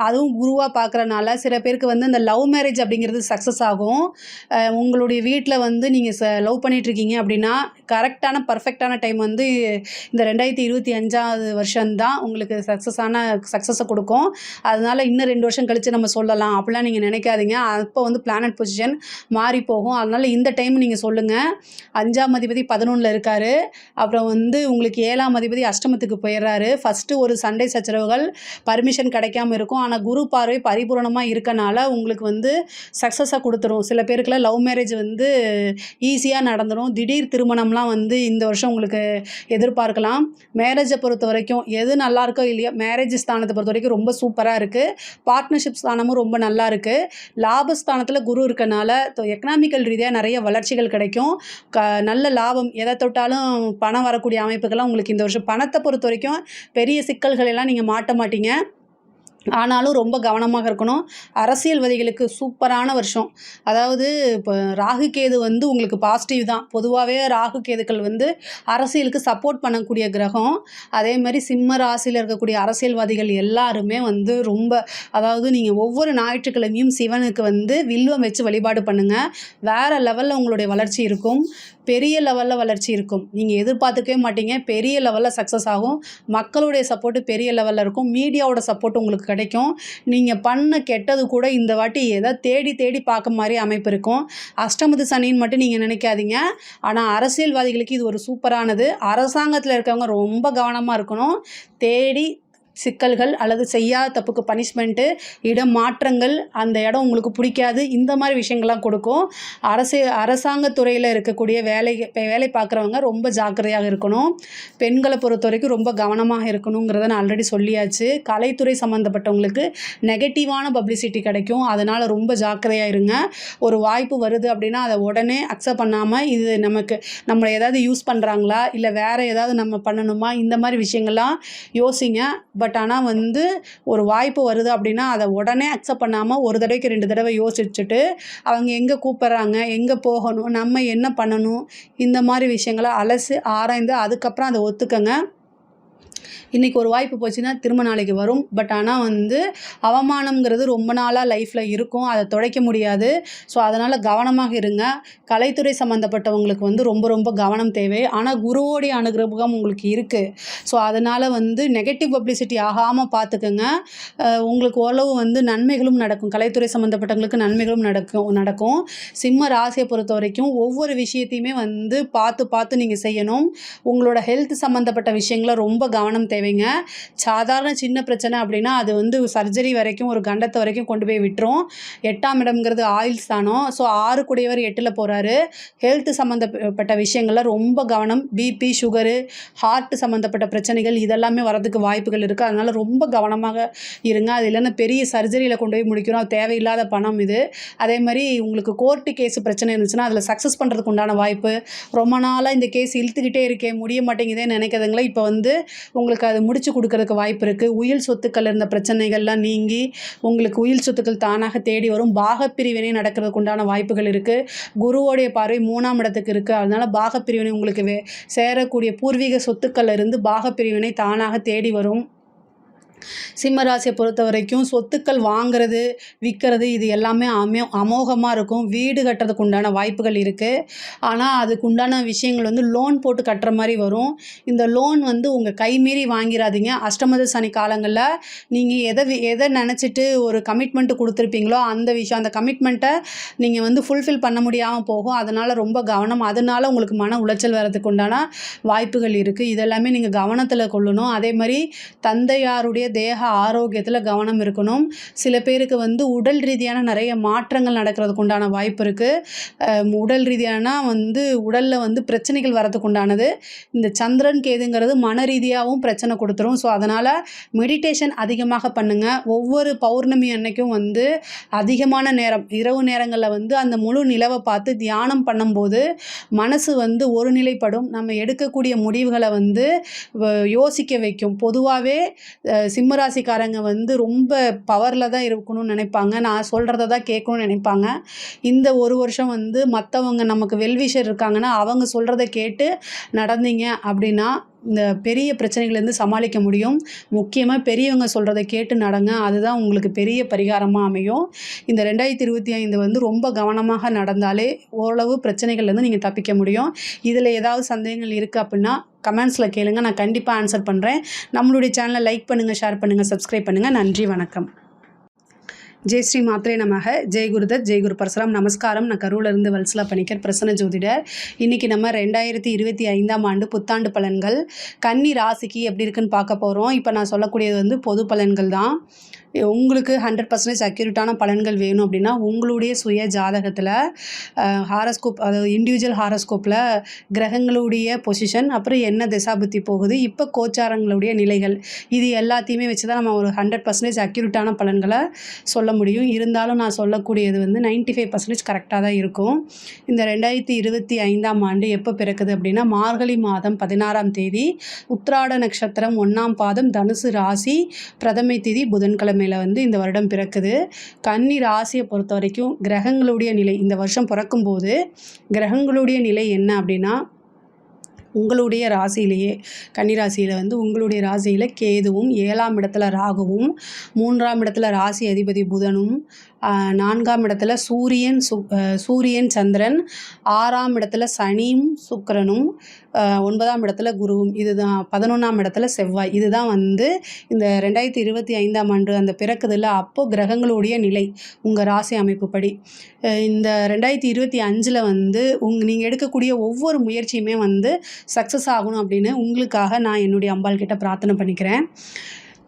அதுவும் குருவாக பார்க்குறனால சில பேருக்கு வந்து இந்த லவ் மேரேஜ் அப்படிங்கிறது சக்ஸஸ் ஆகும். உங்களுடைய வீட்டில் வந்து நீங்கள் லவ் பண்ணிகிட்ருக்கீங்க அப்படின்னா கரெக்டான பர்ஃபெக்டான டைம் வந்து இந்த 2025 வருஷம்தான் உங்களுக்கு சக்ஸஸை கொடுக்கும். அதனால் இன்னும் 2 வருஷம் கழித்து நம்ம சொல்லலாம் அப்படிலாம் நீங்கள் நினைக்காதீங்க. அப்போ வந்து பிளானட் பொசிஷன் மாறி போகும். அதனால் இந்த டைம் நீங்கள் சொல்லுங்கள். 5ஆம் அதிபதி 11ல் இருக்கார். அப்புறம் வந்து உங்களுக்கு 7ஆம் அதிபதி அஷ்டமத்துக்கு போயிடுறாரு. ஃபஸ்ட்டு ஒரு சண்டை சச்சரவுகள் பர்மிஷன் கிடைக்காம இருக்கும். ஆனால் குரு பார்வை பரிபூரணமாக இருக்கனால உங்களுக்கு வந்து சக்ஸஸாக கொடுத்துரும். சில பேருக்குலாம் லவ் மேரேஜ் வந்து ஈஸியாக நடந்துடும். திடீர் திருமணம்லாம் வந்து இந்த வருஷம் உங்களுக்கு எதிர்பார்க்கலாம். மேரேஜை பொறுத்த வரைக்கும் எது நல்லா இருக்கோ இல்லையோ, மேரேஜ் ஸ்தானத்தை பொறுத்த வரைக்கும் ரொம்ப சூப்பராக இருக்குது. பார்ட்னர்ஷிப் ஸ்தானமும் ரொம்ப நல்லா இருக்குது. லாபஸ்தானத்தில் குரு இருக்கனால எக்கனாமிக்கல் ரீதியாக நிறைய வளர்ச்சிகள் கிடைக்கும். நல்ல லாபம், எதை தொட்டாலும் பணம் வரக்கூடிய அமைப்புகள்லாம் உங்களுக்கு இந்த வருஷம். பணத்தை பொறுத்த வரைக்கும் பெரிய சிக்கல்கள் எல்லாம் நீங்கள் மாட்ட மாட்டீங்க. ஆனாலும் ரொம்ப கவனமாக இருக்கணும். அரசியல்வாதிகளுக்கு சூப்பரான வருஷம். அதாவது இப்போ ராகு கேது வந்து உங்களுக்கு பாசிட்டிவ் தான். பொதுவாகவே ராகு கேதுக்கள் வந்து அரசியலுக்கு சப்போர்ட் பண்ணக்கூடிய கிரகம். அதே மாதிரி சிம்ம ராசியில் இருக்கக்கூடிய அரசியல்வாதிகள் எல்லாருமே வந்து ரொம்ப, அதாவது நீங்கள் ஒவ்வொரு ஞாயிற்றுக்கிழமையும் சிவனுக்கு வந்து வில்வம் வச்சு வழிபாடு பண்ணுங்கள். வேறு லெவலில் உங்களுடைய வளர்ச்சி இருக்கும். பெரிய லெவலில் வளர்ச்சி இருக்கும். நீங்கள் எதிர்பார்த்துக்கவே மாட்டீங்க. பெரிய லெவலில் சக்ஸஸ் ஆகும். மக்களுடைய சப்போர்ட்டு பெரிய லெவலில் இருக்கும். மீடியாவோட சப்போர்ட் உங்களுக்கு கிடைக்கும். நீங்கள் பண்ண கெட்டது கூட இந்த வாட்டி எதை தேடி தேடி பார்க்க மாதிரி அமைப்பு இருக்கும். அஷ்டமத்து சனின்னு மட்டும் நீங்கள் நினைக்காதீங்க. ஆனால் அரசியல்வாதிகளுக்கு இது ஒரு சூப்பரானது. அரசாங்கத்தில் இருக்கவங்க ரொம்ப கவனமாக இருக்கணும். தேடி சிக்கல்கள் அல்லது செய்யாத தப்புக்கு பனிஷ்மெண்ட்டு, இடம் மாற்றங்கள், அந்த இடம் உங்களுக்கு பிடிக்காது, இந்த மாதிரி விஷயங்கள்லாம் கொடுக்கும். அரசாங்கத்துறையில் இருக்கக்கூடிய வேலை பார்க்குறவங்க ரொம்ப ஜாக்கிரதையாக இருக்கணும். பெண்களை பொறுத்த வரைக்கும் ரொம்ப கவனமாக இருக்கணுங்கிறத நான் ஆல்ரெடி சொல்லியாச்சு. கலைத்துறை சம்மந்தப்பட்டவங்களுக்கு நெகட்டிவான பப்ளிசிட்டி கிடைக்கும். அதனால் ரொம்ப ஜாக்கிரதையாக இருங்க. ஒரு வாய்ப்பு வருது அப்படின்னா அதை உடனே அக்செப்ட் பண்ணாமல் இது நம்மளை ஏதாவது யூஸ் பண்ணுறாங்களா இல்லை வேறு ஏதாவது நம்ம பண்ணணுமா, இந்த மாதிரி விஷயங்கள்லாம் யோசிங்க. பட் ஆனால் வந்து ஒரு வாய்ப்பு வருது அப்படின்னா அதை உடனே அக்செப்ட் பண்ணாமல் ஒரு தடவைக்கு 2 தடவை யோசிச்சுட்டு அவங்க எங்கே கூப்பிட்றாங்க, எங்கே போகணும், நம்ம என்ன பண்ணணும், இந்த மாதிரி விஷயங்களை அலசி ஆராய்ந்து அதுக்கப்புறம் அதை ஒத்துக்கங்க. இன்றைக்கி ஒரு வாய்ப்பு போச்சுன்னா திரும்ப நாளைக்கு வரும். பட் ஆனால் வந்து அவமானம்ங்கிறது ரொம்ப நாளாக லைஃப்பில் இருக்கும். அதை துடைக்க முடியாது. ஸோ அதனால் கவனமாக இருங்க. கலைத்துறை சம்மந்தப்பட்டவங்களுக்கு வந்து ரொம்ப ரொம்ப கவனம் தேவை. ஆனால் குருவோடைய அனுகிரகம் உங்களுக்கு இருக்குது. ஸோ அதனால் வந்து நெகட்டிவ் பப்ளிசிட்டி ஆகாமல் பார்த்துக்கங்க. உங்களுக்கு ஓரளவு வந்து நன்மைகளும் நடக்கும். கலைத்துறை சம்மந்தப்பட்டவங்களுக்கு நன்மைகளும் நடக்கும். சிம்ம ராசியை பொறுத்த வரைக்கும் ஒவ்வொரு விஷயத்தையுமே வந்து பார்த்து பார்த்து நீங்கள் செய்யணும். உங்களோட ஹெல்த் சம்மந்தப்பட்ட விஷயங்கள ரொம்ப கவனம் தேவைங்க. சாதாரண சின்ன பிரச்சனை அப்படின்னா அது வந்து சர்ஜரி வரைக்கும் ஒரு கண்டத்தை வரைக்கும் கொண்டு போய் விட்டுரும். 8ஆம் இடம்ங்கிறது ஆயுள் ஸ்தானம். ஸோ 6 கூடியவர் 8ல் போகிறாரு. ஹெல்த் சம்மந்தப்பட்ட விஷயங்கள்ல ரொம்ப கவனம். பிபி, சுகரு, ஹார்ட் சம்மந்தப்பட்ட பிரச்சனைகள் இதெல்லாமே வரதுக்கு வாய்ப்புகள் இருக்குது. அதனால் ரொம்ப கவனமாக இருங்க. அது இல்லைன்னா பெரிய சர்ஜரியில் கொண்டு போய் முடிக்கிறோம். தேவையில்லாத பணம் இது. அதே மாதிரி உங்களுக்கு கோர்ட்டு கேஸ் பிரச்சனை இருந்துச்சுன்னா அதில் சக்ஸஸ் பண்ணுறதுக்கு உண்டான வாய்ப்பு. ரொம்ப நாளாக இந்த கேஸ் இழுத்துக்கிட்டே இருக்கே, முடிய மாட்டேங்குதே நினைக்கிறதுங்களே, இப்போ வந்து உங்களுக்கு அது முடிச்சு கொடுக்கறதுக்கு வாய்ப்பு இருக்குது. உயில் சொத்துக்கள் இருந்த பிரச்சனைகள்லாம் நீங்கி உங்களுக்கு உயில் சொத்துக்கள் தானாக தேடி வரும். பாகப்பிரிவினை நடக்கிறதுக்கு உண்டான வாய்ப்புகள் இருக்குது. குருவோடைய பார்வை 3ஆம் இடத்துக்கு இருக்குது. அதனால் பாகப்பிரிவினை உங்களுக்கு சேரக்கூடிய பூர்வீக சொத்துக்கள் இருந்து பாகப்பிரிவினை தானாக தேடி வரும். சிம்ம ராசியை பொறுத்த வரைக்கும் சொத்துக்கள் வாங்குறது, விற்கிறது இது எல்லாமே அமோகமாக இருக்கும். வீடு கட்டுறதுக்கு உண்டான வாய்ப்புகள் இருக்குது. ஆனால் அதுக்கு உண்டான விஷயங்கள் வந்து லோன் போட்டு கட்டுற மாதிரி வரும். இந்த லோன் வந்து உங்கள் கைமீறி வாங்கிடாதீங்க. அஷ்டமத சனி காலங்களில் நீங்கள் எதை நினச்சிட்டு ஒரு கமிட்மெண்ட்டு கொடுத்துருப்பீங்களோ அந்த கமிட்மெண்ட்டை நீங்கள் வந்து ஃபுல்ஃபில் பண்ண முடியாமல் போகும். அதனால் ரொம்ப கவனம். அதனால உங்களுக்கு மன உளைச்சல் வர்றதுக்கு உண்டான வாய்ப்புகள் இருக்குது. இதெல்லாமே நீங்கள் கவனத்தில் கொள்ளணும். அதே மாதிரி தந்தையாருடைய தேக ஆரோக்கியத்தில் கவனம் இருக்கணும். சில பேருக்கு வந்து உடல் ரீதியான நிறைய மாற்றங்கள் நடக்கிறதுக்கு உண்டான வாய்ப்பு இருக்குது. உடல் ரீதியான வந்து உடலில் வந்து பிரச்சனைகள் வரதுக்கு உண்டானது. இந்த சந்திரன் கேதுங்கிறது மன ரீதியாகவும் பிரச்சனை கொடுத்துரும். ஸோ அதனால் மெடிடேஷன் அதிகமாக பண்ணுங்கள். ஒவ்வொரு பௌர்ணமி அன்னைக்கும் வந்து அதிகமான நேரம் இரவு நேரங்களில் வந்து அந்த முழு நிலவை பார்த்து தியானம் பண்ணும்போது மனசு வந்து ஒருநிலைப்படும். நம்ம எடுக்கக்கூடிய முடிவுகளை வந்து யோசிக்க வைக்கும். பொதுவாகவே சிம்மராசிக்காரங்க வந்து ரொம்ப பவரில் தான் இருக்கணும்னு நினைப்பாங்க. நான் சொல்கிறத தான் கேட்கணும்னு நினைப்பாங்க. இந்த ஒரு வருஷம் வந்து மற்றவங்க நமக்கு வெல்விஷர் இருக்காங்கன்னா அவங்க சொல்கிறத கேட்டு நடந்தீங்க அப்படின்னா இந்த பெரிய பிரச்சனைகள்லேருந்து சமாளிக்க முடியும். முக்கியமாக பெரியவங்க சொல்கிறத கேட்டு நடங்க. அதுதான் உங்களுக்கு பெரிய பரிகாரமாக அமையும். இந்த 2025 வந்து ரொம்ப கவனமாக நடந்தாலே ஓரளவு பிரச்சனைகள்லேருந்து நீங்கள் தப்பிக்க முடியும். இதில் ஏதாவது சந்தேகங்கள் இருக்குது அப்படின்னா கமெண்ட்ஸில் கேளுங்க. நான் கண்டிப்பாக ஆன்சர் பண்ணுறேன். நம்மளுடைய சேனலை லைக் பண்ணுங்கள், ஷேர் பண்ணுங்கள், சப்ஸ்கிரைப் பண்ணுங்கள். நன்றி, வணக்கம். ஜெய் ஸ்ரீ மாத்ரே நமக. ஜெய் குருதத், ஜெய் குரு பரசுராம். நமஸ்காரம். நான் கரூரிலிருந்து வல்சலா பணிக்கர், பிரசன்ன ஜோதிடர். இன்றைக்கி நம்ம 2025ஆம் ஆண்டு புத்தாண்டு பலன்கள் கன்னி ராசிக்கு எப்படி இருக்குன்னு பார்க்க போகிறோம். இப்போ நான் சொல்லக்கூடியது வந்து பொது பலன்கள் தான். உங்களுக்கு 100% அக்யூரேட்டான பலன்கள் வேணும் அப்படின்னா உங்களுடைய சுய ஜாதகத்தில் ஹாரஸ்கோப், அதாவது இண்டிவிஜுவல் ஹாரஸ்கோப்பில் கிரகங்களுடைய பொசிஷன், அப்புறம் என்ன திசாபுத்தி போகுது, இப்போ கோச்சாரங்களுடைய நிலைகள், இது எல்லாத்தையுமே வச்சு தான் நம்ம ஒரு 100% அக்யூரேட்டான பலன்களை சொல்ல முடியும். இருந்தாலும் நான் சொல்லக்கூடியது வந்து 95% கரெக்டாக தான் இருக்கும். இந்த 2025ஆம் ஆண்டு எப்போ பிறக்குது அப்படின்னா மார்கழி மாதம் 16ஆம் தேதி, உத்திராட நட்சத்திரம் 1ஆம் பாதம், தனுசு ராசி, பிரதமை தேதி புதன்கிழமையில் வந்து இந்த வருடம் பிறக்குது. கன்னி ராசியை பொறுத்த வரைக்கும் கிரகங்களுடைய நிலை இந்த வருஷம் பிறக்கும்போது கிரகங்களுடைய நிலை என்ன அப்படின்னா உங்களுடைய ராசியிலேயே கன்னிராசியில் வந்து உங்களுடைய ராசியில் கேதுவும், 7ஆம் இடத்துல ராகுவும், 3ஆம் இடத்துல ராசி அதிபதி புதனும், 4ஆம் இடத்துல சூரியன் சந்திரன், 6ஆம் இடத்துல சனியும் சுக்கிரனும், 9ஆம் இடத்துல குருவும், இதுதான் 11ஆம் இடத்துல செவ்வாய். இதுதான் வந்து இந்த 2025ஆம் ஆண்டு அந்த பிறக்குதில்ல அப்போது கிரகங்களுடைய நிலை உங்கள் ராசி அமைப்புப்படி. இந்த 2025 வந்து நீங்கள் எடுக்கக்கூடிய ஒவ்வொரு முயற்சியுமே வந்து சக்ஸஸ் ஆகணும் அப்படின்னு உங்களுக்காக நான் என்னுடைய அம்பாள் கிட்ட பிரார்த்தனை பண்ணிக்கிறேன்.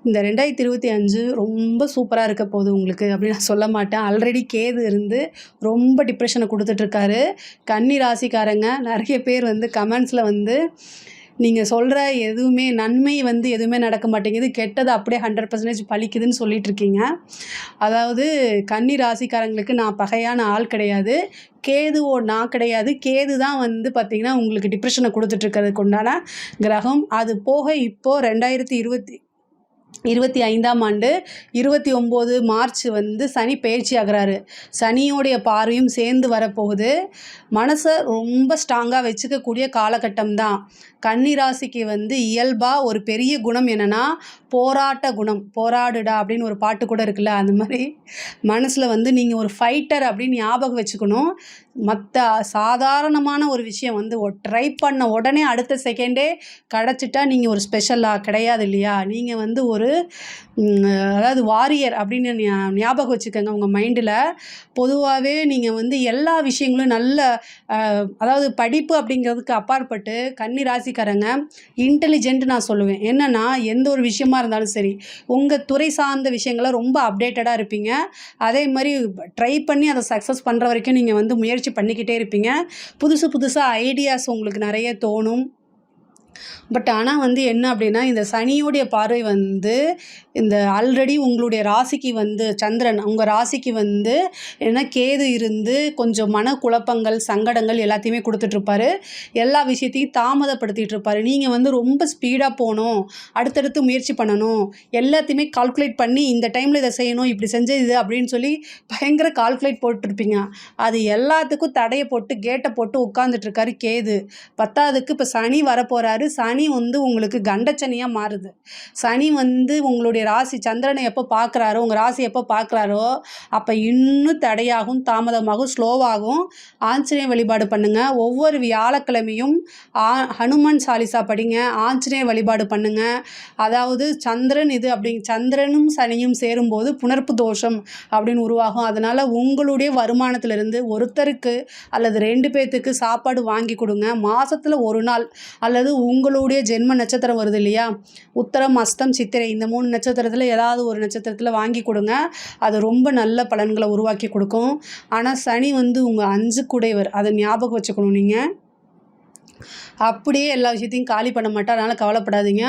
இந்த 2025 ரொம்ப சூப்பராக இருக்க போகுது உங்களுக்கு அப்படின்னு நான் சொல்ல மாட்டேன். ஆல்ரெடி கேது இருந்து ரொம்ப டிப்ரெஷனை கொடுத்துட்ருக்காரு. கன்னி ராசிக்காரங்க நிறைய பேர் வந்து கமெண்ட்ஸில் வந்து நீங்கள் சொல்கிற எதுவுமே நன்மை வந்து எதுவுமே நடக்க மாட்டேங்குது, கெட்டது அப்படியே 100% பலிக்குதுன்னு சொல்லிகிட்ருக்கீங்க. அதாவது கன்னி ராசிக்காரங்களுக்கு நான் பகையான ஆள் கிடையாது, நான் கிடையாது. கேது தான் வந்து பார்த்திங்கன்னா உங்களுக்கு டிப்ரெஷனை கொடுத்துட்ருக்கிறதுக்கு உண்டான கிரகம். அது போக இப்போது 25ஆம் ஆண்டு 29 மார்ச் வந்து சனி பெயர்ச்சி ஆகுறாரு. சனியோடைய பார்வையும் சேர்ந்து வரப்போகுது. மனசை ரொம்ப ஸ்ட்ராங்காக வச்சுக்கக்கூடிய காலகட்டம் தான். கன்னி ராசிக்கு வந்து இயல்பா ஒரு பெரிய குணம் என்னன்னா, போராட்ட குணம். போராடுடா அப்படின்னு ஒரு பாட்டு கூட இருக்குல்ல, அந்த மாதிரி மனசில் வந்து நீங்கள் ஒரு ஃபைட்டர் அப்படின்னு ஞாபகம் வச்சுக்கணும். மற்ற சாதாரணமான ஒரு விஷயம் வந்து ட்ரை பண்ண உடனே அடுத்த செகண்டே கிடச்சிட்டா நீங்கள் ஒரு ஸ்பெஷலாக கிடையாது இல்லையா? நீங்கள் வந்து ஒரு அதாவது வாரியர் அப்படின்னு ஞாபகம் வச்சுக்கோங்க உங்கள் மைண்டில். பொதுவாகவே நீங்கள் வந்து எல்லா விஷயங்களும் நல்ல அதாவது படிப்பு அப்படிங்கிறதுக்கு அப்பாற்பட்டு கன்னி ராசிக்காரங்க இன்டெலிஜென்ட் நான் சொல்லுவேன். என்னென்னா எந்த ஒரு விஷயமா இருந்தாலும் சரி, உங்கள் துறை சார்ந்த விஷயங்களை ரொம்ப அப்டேட்டடாக இருப்பீங்க. அதே மாதிரி ட்ரை பண்ணி அதை சக்ஸஸ் பண்ணுற வரைக்கும் நீங்கள் வந்து முயற்சி பண்ணிக்கிட்டே இருப்பீங்க. புதுசு புதுசாக ஐடியாஸ் உங்களுக்கு நிறைய தோணும். பட் ஆனால் வந்து என்ன அப்படின்னா, இந்த சனியோடைய பார்வை வந்து இந்த ஆல்ரெடி உங்களுடைய ராசிக்கு வந்து சந்திரன் உங்கள் ராசிக்கு வந்து ஏன்னா கேது இருந்து கொஞ்சம் மனக்குழப்பங்கள், சங்கடங்கள் எல்லாத்தையுமே கொடுத்துட்ருப்பாரு. எல்லா விஷயத்தையும் தாமதப்படுத்திகிட்டு இருப்பார். நீங்கள் வந்து ரொம்ப ஸ்பீடாக போகணும், அடுத்தடுத்து முயற்சி பண்ணணும், எல்லாத்தையுமே கால்குலேட் பண்ணி இந்த டைமில் இதை செய்யணும், இப்படி செஞ்சு இது அப்படின்னு சொல்லி பயங்கர கால்குலேட் போட்டுருப்பீங்க. அது எல்லாத்துக்கும் தடையை போட்டு கேட்டை போட்டு உட்காந்துட்ருக்காரு கேது. 10ஆவதுக்கு இப்போ சனி வரப்போகிறாரு. சனி வந்து உங்களுக்கு கண்டச்சனியாக மாறுது. சனி வந்து உங்களுடைய ராசி சந்திரனை எப்போ பார்க்குறாரோ, உங்கள் ராசி எப்போ பார்க்குறாரோ அப்போ இன்னும் தடையாகும், தாமதமாகும், ஸ்லோவாகும். ஆஞ்சநேய வழிபாடு பண்ணுங்கள். ஒவ்வொரு வியாழக்கிழமையும் ஹனுமான் சாலிசா படிங்க, ஆஞ்சநேய வழிபாடு பண்ணுங்கள். அதாவது சந்திரன் இது சந்திரனும் சனியும் சேரும்போது புணர்ப்பு தோஷம் அப்படின்னு உருவாகும். அதனால் உங்களுடைய வருமானத்திலிருந்து ஒருத்தருக்கு அல்லது 2 பேர்த்துக்கு சாப்பாடு வாங்கி கொடுங்க. மாதத்தில் ஒரு நாள் அல்லது உங்களுடைய ஜென்ம நட்சத்திரம் வருது இல்லையா, உத்தரம், அஸ்தம், சித்திரை, இந்த 3 நட்சத்திரத்தில் ஏதாவது ஒரு நட்சத்திரத்தில் வாங்கி கொடுங்க. அது ரொம்ப நல்ல பலன்களை உருவாக்கி கொடுக்கும். ஆனால் சனி வந்து உங்கள் 5 குடைவர், அதை ஞாபகம் வச்சுக்கணும். நீங்கள் அப்படியே எல்லா விஷயத்தையும் காலி பண்ண மாட்டார், அதனால் கவலைப்படாதீங்க.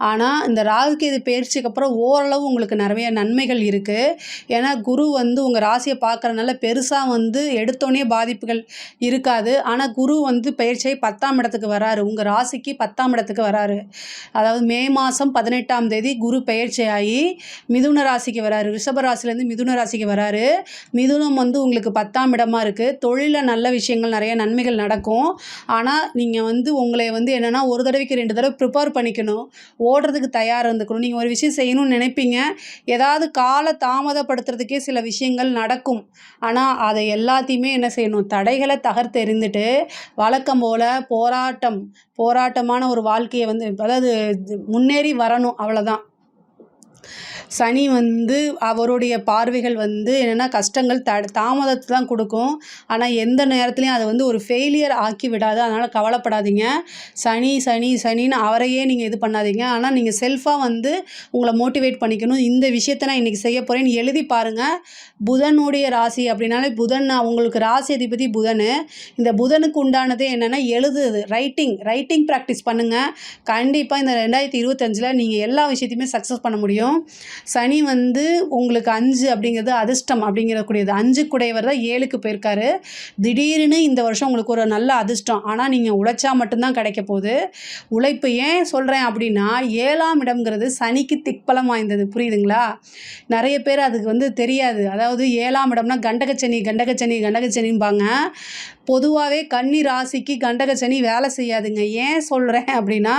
ஆனால் இந்த ராகுகேது பெயர்ச்சிக்கு அப்புறம் ஓரளவு உங்களுக்கு நிறைய நன்மைகள் இருக்குது. ஏன்னா குரு வந்து உங்கள் ராசியை பார்க்குறதுனால பெருசாக வந்து எடுத்தோடனே பாதிப்புகள் இருக்காது. ஆனால் குரு வந்து பெயர்ச்சியை 10ஆம் இடத்துக்கு வராரு, உங்கள் ராசிக்கு 10ஆம் இடத்துக்கு வராரு. அதாவது மே மாதம் 18ஆம் தேதி குரு பெயர்ச்சியாகி மிதுன ராசிக்கு வராரு. ரிஷப ராசிலேருந்து மிதுன ராசிக்கு வராரு. மிதுனம் வந்து உங்களுக்கு 10ஆம் இடமா இருக்குது. தொழிலில் நல்ல விஷயங்கள் நிறைய நன்மைகள் நடக்கும். ஆனால் நீங்கள் வந்து உங்களை வந்து என்னென்னா ஒரு தடவைக்கு 2 தடவை ப்ரிப்பேர் பண்ணிக்கணும், ஓடுறதுக்கு தயாராக இருந்துக்கணும். நீங்கள் ஒரு விஷயம் செய்யணும்னு நினைப்பீங்க, ஏதாவது கால தாமதப்படுத்துறதுக்கே சில விஷயங்கள் நடக்கும். ஆனால் அதை எல்லாத்தையுமே என்ன செய்யணும், தடைகளை தகர்த்து எறிந்துட்டு வழக்கம் போல் போராட்டமான ஒரு வாழ்க்கையை வந்து அதாவது முன்னேறி வரணும், அவ்வளோதான். சனி வந்து அவருடைய பார்வைகள் வந்து என்னென்னா கஷ்டங்கள் தாமதத்தை தான் கொடுக்கும். ஆனால் எந்த நேரத்துலையும் அதை வந்து ஒரு ஃபெயிலியர் ஆக்கி விடாது. அதனால் கவலைப்படாதீங்க. சனின்னு அவரையே நீங்கள் இது பண்ணாதீங்க. ஆனால் நீங்கள் செல்ஃபாக வந்து உங்களை மோட்டிவேட் பண்ணிக்கணும். இந்த விஷயத்தை நான் இன்றைக்கி செய்ய போகிறேன்னு எழுதி பாருங்கள். புதனுடைய ராசி அப்படின்னாலே புதன், உங்களுக்கு ராசி அதிபதி புதன். இந்த புதனுக்கு உண்டானதே என்னென்னா எழுதுது, ரைட்டிங் ப்ராக்டிஸ் பண்ணுங்கள். கண்டிப்பாக இந்த 2025 நீங்கள் எல்லா விஷயத்தையுமே சக்ஸஸ் பண்ண முடியும். சனி வந்து உங்களுக்கு 5 அப்படிங்கிறது அதிர்ஷ்டம் அப்படிங்கிறக்கூடியது. 5 குடையவர் தான் 7க்கு போயிருக்காரு. திடீர்னு இந்த வருஷம் உங்களுக்கு ஒரு நல்ல அதிர்ஷ்டம். ஆனால் நீங்கள் உழைச்சா மட்டும்தான் கிடைக்க போகுது. உழைப்பு ஏன் சொல்கிறேன் அப்படின்னா, 7ஆம் இடம்ங்கிறது சனிக்கு திக்பலம் வாய்ந்தது, புரியுதுங்களா? நிறைய பேர் அதுக்கு வந்து தெரியாது. அதாவது 7ஆம் இடம்னா கண்டகச்சனிம்பாங்க. பொதுவாகவே கன்னி ராசிக்கு கண்டகச்சனி வேலை செய்யாதுங்க. ஏன் சொல்கிறேன் அப்படின்னா,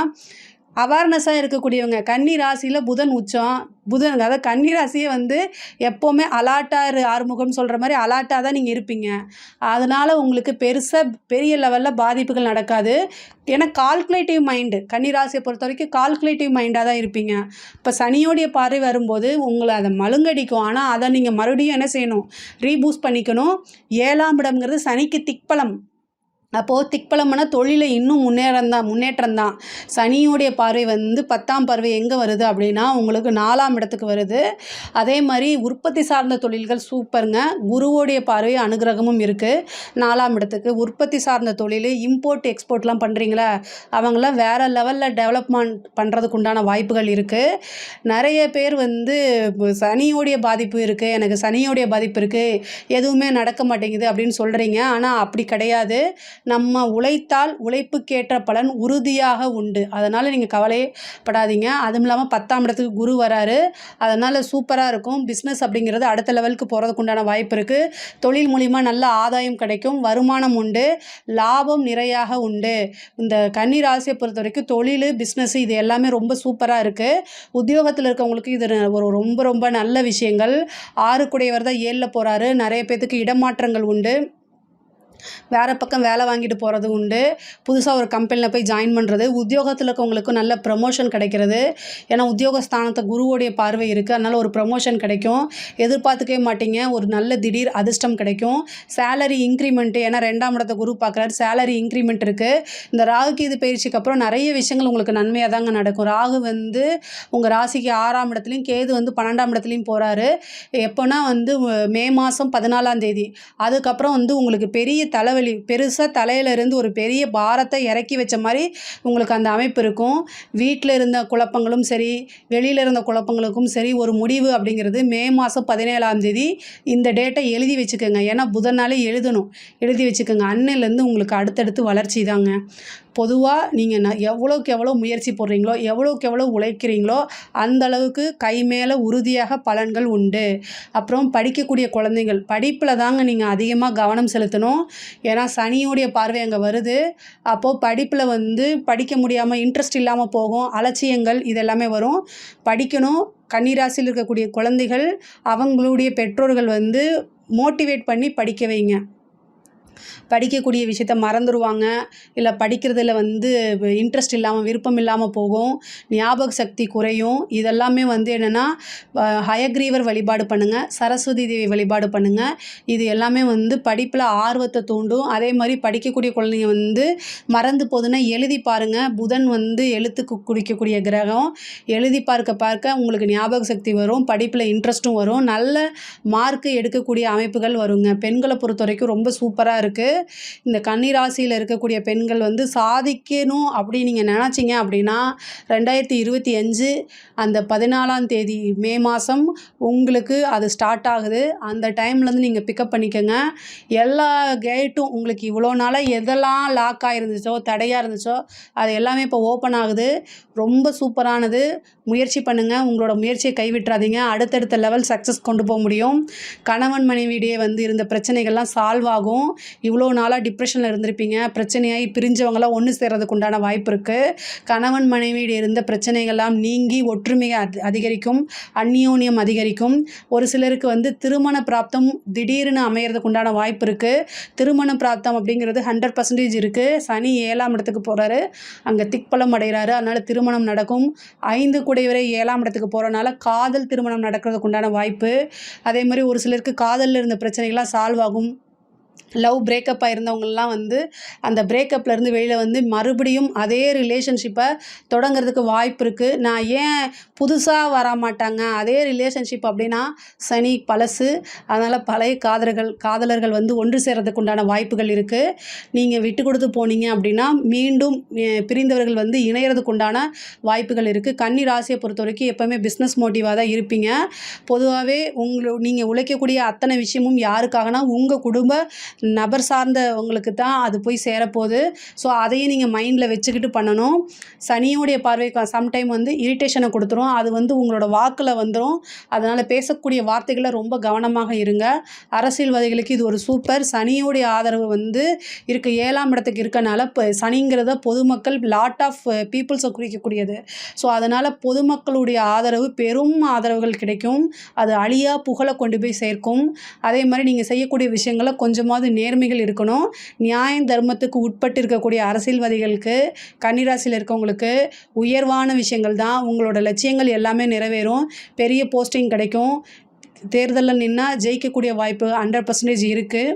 அவேர்னஸாக இருக்கக்கூடியவங்க. கன்னி ராசியில் புதன் உச்சம், அதாவது கன்னி ராசியே வந்து எப்போவுமே அலாட்டாக ஆறுமுகம்னு சொல்கிற மாதிரி அலாட்டாக தான் நீங்கள் இருப்பீங்க. அதனால் உங்களுக்கு பெரிய லெவலில் பாதிப்புகள் நடக்காது. ஏன்னா கால்குலேட்டிவ் மைண்டு, கன்னி ராசியை பொறுத்த வரைக்கும் கால்குலேட்டிவ் மைண்டாக தான் இருப்பீங்க. இப்போ சனியோடைய பார்வை வரும்போது உங்களை அதை மழுங்கடிக்கும். ஆனால் அதை நீங்கள் மறுபடியும் என்ன செய்யணும், ரீபூஸ்ட் பண்ணிக்கணும். 7ஆம் இடம்ங்கிறது சனிக்கு திக்பலம். அப்போது திக்பலம்னா தொழிலை இன்னும் முன்னேற்றம் தான். சனியோடைய பார்வை வந்து 10ஆம் பார்வை எங்கே வருது அப்படின்னா உங்களுக்கு 4ஆம் இடத்துக்கு வருது. அதே மாதிரி உற்பத்தி சார்ந்த தொழில்கள் சூப்பருங்க. குருவோடைய பார்வை அனுகிரகமும் இருக்குது 4ஆம் இடத்துக்கு. உற்பத்தி சார்ந்த தொழில், இம்போர்ட் எக்ஸ்போர்ட்லாம் பண்ணுறீங்களா, அவங்களாம் வேறு லெவலில் டெவலப்மெண்ட் பண்ணுறதுக்கு உண்டான வாய்ப்புகள் இருக்குது. நிறைய பேர் வந்து சனியோடைய பாதிப்பு இருக்குது, எனக்கு சனியோடைய பாதிப்பு இருக்குது, எதுவுமே நடக்க மாட்டேங்குது அப்படின்னு சொல்கிறீங்க. ஆனால் அப்படி கிடையாது. நம்ம உழைத்தால் உழைப்புக்கேற்ற பலன் உறுதியாக உண்டு. அதனால் நீங்கள் கவலைப்படாதீங்க. அதுவும் இல்லாமல் 10ஆம் இடத்துக்கு குரு வராரு. அதனால் சூப்பராக இருக்கும். பிஸ்னஸ் அப்படிங்கிறது அடுத்த லெவலுக்கு போகிறதுக்கு உண்டான வாய்ப்பு இருக்குது. தொழில் மூலிமா நல்ல ஆதாயம் கிடைக்கும். வருமானம் உண்டு. லாபம் நிறையாக உண்டு. இந்த கன்னி ராசியை பொறுத்த வரைக்கும் தொழில், பிஸ்னஸ் இது எல்லாமே ரொம்ப சூப்பராக இருக்குது. உத்தியோகத்தில் இருக்கவங்களுக்கு இது ஒரு ரொம்ப ரொம்ப நல்ல விஷயங்கள். 6 தான் 7ல் போகிறாரு. நிறைய பேர்த்துக்கு இடமாற்றங்கள் உண்டு. வேறு பக்கம் வேலை வாங்கிட்டு போகிறது உண்டு. புதுசாக ஒரு கம்பெனியில் போய் ஜாயின் பண்ணுறது. உத்தியோகத்தில் இருக்கவங்களுக்கு நல்ல ப்ரமோஷன் கிடைக்கிறது. ஏன்னா உத்தியோகஸ்தானத்தை குருவோடைய பார்வை இருக்குது. அதனால் ஒரு ப்ரமோஷன் கிடைக்கும். எதிர்பார்த்துக்கவே மாட்டீங்க. ஒரு நல்ல திடீர் அதிர்ஷ்டம் கிடைக்கும். சேலரி இன்க்ரிமெண்ட்டு, ஏன்னா 2ஆம் இடத்தை குரு பார்க்குறாரு. சேலரி இன்க்ரிமெண்ட் இருக்குது. இந்த ராகு கேது பயிற்சிக்கு அப்புறம் நிறைய விஷயங்கள் உங்களுக்கு நன்மையாக தாங்க நடக்கும். ராகு வந்து உங்கள் ராசிக்கு 6ஆம் இடத்துலையும், கேது வந்து 12ஆம் இடத்துலையும் போகிறாரு. எப்போனா வந்து மே மாதம் 14ஆம் தேதி. அதுக்கப்புறம் வந்து உங்களுக்கு பெரிய தலைவலி, பெருசாக தலையிலேருந்து ஒரு பெரிய பாரத்தை இறக்கி வச்ச மாதிரி உங்களுக்கு அந்த அமைப்பு இருக்கும். வீட்டில் இருந்த குழப்பங்களும் சரி, வெளியில் இருந்த குழப்பங்களுக்கும் சரி, ஒரு முடிவு அப்படிங்கிறது மே மாதம் 17ஆம் தேதி. இந்த டேட்டை எழுதி வச்சுக்கோங்க. ஏன்னா புதனாலே எழுதணும். எழுதி வச்சுக்கோங்க. அன்னையிலேருந்து உங்களுக்கு அடுத்தடுத்து வளர்ச்சி தாங்க. பொதுவாக நீங்கள் எவ்வளோக்கு எவ்வளோ முயற்சி போடுறீங்களோ, எவ்வளோக்கு எவ்வளோ உழைக்கிறீங்களோ அந்த அளவுக்கு கை மேலே உறுதியாக பலன்கள் உண்டு. அப்புறம் படிக்கக்கூடிய குழந்தைகள், படிப்பில் தாங்க நீங்கள் அதிகமாக கவனம் செலுத்தணும். ஏன்னா சனியோடைய பார்வை அங்கே வருது. அப்போது படிப்பில் வந்து படிக்க முடியாமல், இன்ட்ரெஸ்ட் இல்லாமல் போகும். அலட்சியங்கள் இதெல்லாமே வரும். படிக்கணும். கன்னிராசியில் இருக்கக்கூடிய குழந்தைகள் அவங்களுடைய பெற்றோர்கள் வந்து மோட்டிவேட் பண்ணி படிக்க வைங்க. படிக்கக்கூடிய விஷயத்த மறந்துடுவாங்க. இல்லை படிக்கிறதுல வந்து இன்ட்ரெஸ்ட் இல்லாமல், விருப்பம் இல்லாமல் போகும். ஞாபக சக்தி குறையும். இதெல்லாமே வந்து என்னென்னா ஹயக்ரீவர் வழிபாடு பண்ணுங்கள். சரஸ்வதி தேவி வழிபாடு பண்ணுங்கள். இது எல்லாமே வந்து படிப்பில் ஆர்வத்தை தூண்டும். அதே மாதிரி படிக்கக்கூடிய குழந்தைங்க வந்து மறந்து போகுதுன்னா எழுதி பாருங்கள். புதன் வந்து எழுத்துக்கு குறிக்கக்கூடிய கிரகம். எழுதி பார்க்க பார்க்க உங்களுக்கு ஞாபக சக்தி வரும். படிப்பில் இன்ட்ரெஸ்ட்டும் வரும். நல்ல மார்க்கு எடுக்கக்கூடிய அமைப்புகள் வருங்க. பெண்களை பொறுத்த வரைக்கும் ரொம்ப சூப்பராக இருக்குது. இந்த கன்னி ராசியில் இருக்கக்கூடிய பெண்கள் வந்து சாதிக்கணும் அப்படி நீங்கள் நினச்சிங்க அப்படின்னா 2025 அந்த 14ஆம் தேதி மே மாதம் உங்களுக்கு அது ஸ்டார்ட் ஆகுது. அந்த டைம்லேருந்து நீங்கள் பிக்கப் பண்ணிக்கோங்க. எல்லா கேட்டும் உங்களுக்கு இவ்வளோ நாளாக எதெல்லாம் லாக் ஆகிருந்துச்சோ, தடையாக இருந்துச்சோ அது எல்லாமே இப்போ ஓப்பன் ஆகுது. ரொம்ப சூப்பரானது. முயற்சி பண்ணுங்கள். உங்களோட முயற்சியை கைவிட்டுறாதீங்க. அடுத்தடுத்த லெவல் சக்ஸஸ் கொண்டு போக முடியும். கணவன் மனைவியிடையே வந்து இருந்த பிரச்சனைகள்லாம் சால்வ் ஆகும். இவ்வளோ நாளாக டிப்ரெஷனில் இருந்திருப்பீங்க. பிரச்சனையாகி பிரிஞ்சவங்களாம் ஒன்று சேர்றதுக்கு உண்டான வாய்ப்பு இருக்குது. கணவன் மனைவியிடையே இருந்த பிரச்சனைகள்லாம் நீங்கி ஒற்றுமையை அதிகரிக்கும். அந்யோன்யம் அதிகரிக்கும். ஒரு சிலருக்கு வந்து திருமண பிராப்தம் திடீர்னு அமையறதுக்கு உண்டான வாய்ப்பு இருக்குது. திருமண பிராப்தம் அப்படிங்கிறது 100% இருக்குது. சனி 7ஆம் இடத்துக்கு போகிறாரு. அங்கே திக்பலம் அடைகிறாரு. அதனால் திருமணம் நடக்கும். 5 குடைவரை 7ஆம் இடத்துக்கு போகிறனால காதல் திருமணம் நடக்கிறதுக்கு உண்டான வாய்ப்பு. அதே மாதிரி ஒரு சிலருக்கு காதலில் இருந்த பிரச்சனைகள்லாம் சால்வ் ஆகும். லவ் பிரேக்கப் ஆகிருந்தவங்கலாம் வந்து அந்த பிரேக்கப்லேருந்து வெளியில் வந்து மறுபடியும் அதே ரிலேஷன்ஷிப்பை தொடங்கிறதுக்கு வாய்ப்பு இருக்குது. நான் ஏன் புதுசாக வரமாட்டாங்க அதே ரிலேஷன்ஷிப் அப்படின்னா சனி பழசு. அதனால் பழைய காதலர்கள் வந்து ஒன்று சேர்றதுக்கு உண்டான வாய்ப்புகள் இருக்குது. நீங்கள் விட்டு கொடுத்து போனீங்க அப்படின்னா மீண்டும் பிரிந்தவர்கள் வந்து இணையறதுக்கு உண்டான வாய்ப்புகள் இருக்குது. கன்னி ராசியை பொறுத்த வரைக்கும் எப்போவுமே பிஸ்னஸ் மோட்டிவாக தான் இருப்பீங்க. பொதுவாகவே நீங்கள் உழைக்கக்கூடிய அத்தனை விஷயமும் யாருக்காகனா உங்கள் குடும்ப நபர் சார்ந்தவங்களுக்கு தான் அது போய் சேரப்போகுது. ஸோ அதையும் நீங்கள் மைண்டில் வச்சுக்கிட்டு பண்ணணும். சனியோடைய பார்வை சம்டைம் வந்து இரிட்டேஷனை கொடுத்துரும். அது வந்து உங்களோட வாக்கில் வந்துடும். அதனால் பேசக்கூடிய வார்த்தைகளை ரொம்ப கவனமாக இருங்க. அரசியல்வாதிகளுக்கு இது ஒரு சூப்பர். சனியோடைய ஆதரவு வந்து இருக்குது. 7ஆம் இடத்துக்கு இருக்கனால இப்போ சனிங்கிறத பொதுமக்கள் லாட் ஆஃப் பீப்புள்ஸை குறிக்கக்கூடியது. ஸோ அதனால் பொதுமக்களுடைய ஆதரவு பெரும் ஆதரவுகள் கிடைக்கும். அது அழியா புகழை கொண்டு போய் சேர்க்கும். அதே மாதிரி நீங்கள் செய்யக்கூடிய விஷயங்களை கொஞ்சமாவது நேர்மைகள் இருக்கணும். நியாயம் தர்மத்துக்கு உட்பட்டு இருக்கக்கூடிய அரசியல்வாதிகளுக்கு, கன்னிராசியில் இருக்கவங்களுக்கு உயர்வான விஷயங்கள் தான். உங்களோட லட்சியங்கள் எல்லாமே நிறைவேறும். பெரிய போஸ்டிங் கிடைக்கும். தேர்தலில் நின்னா ஜெயிக்கக்கூடிய வாய்ப்பு 100% இருக்குது.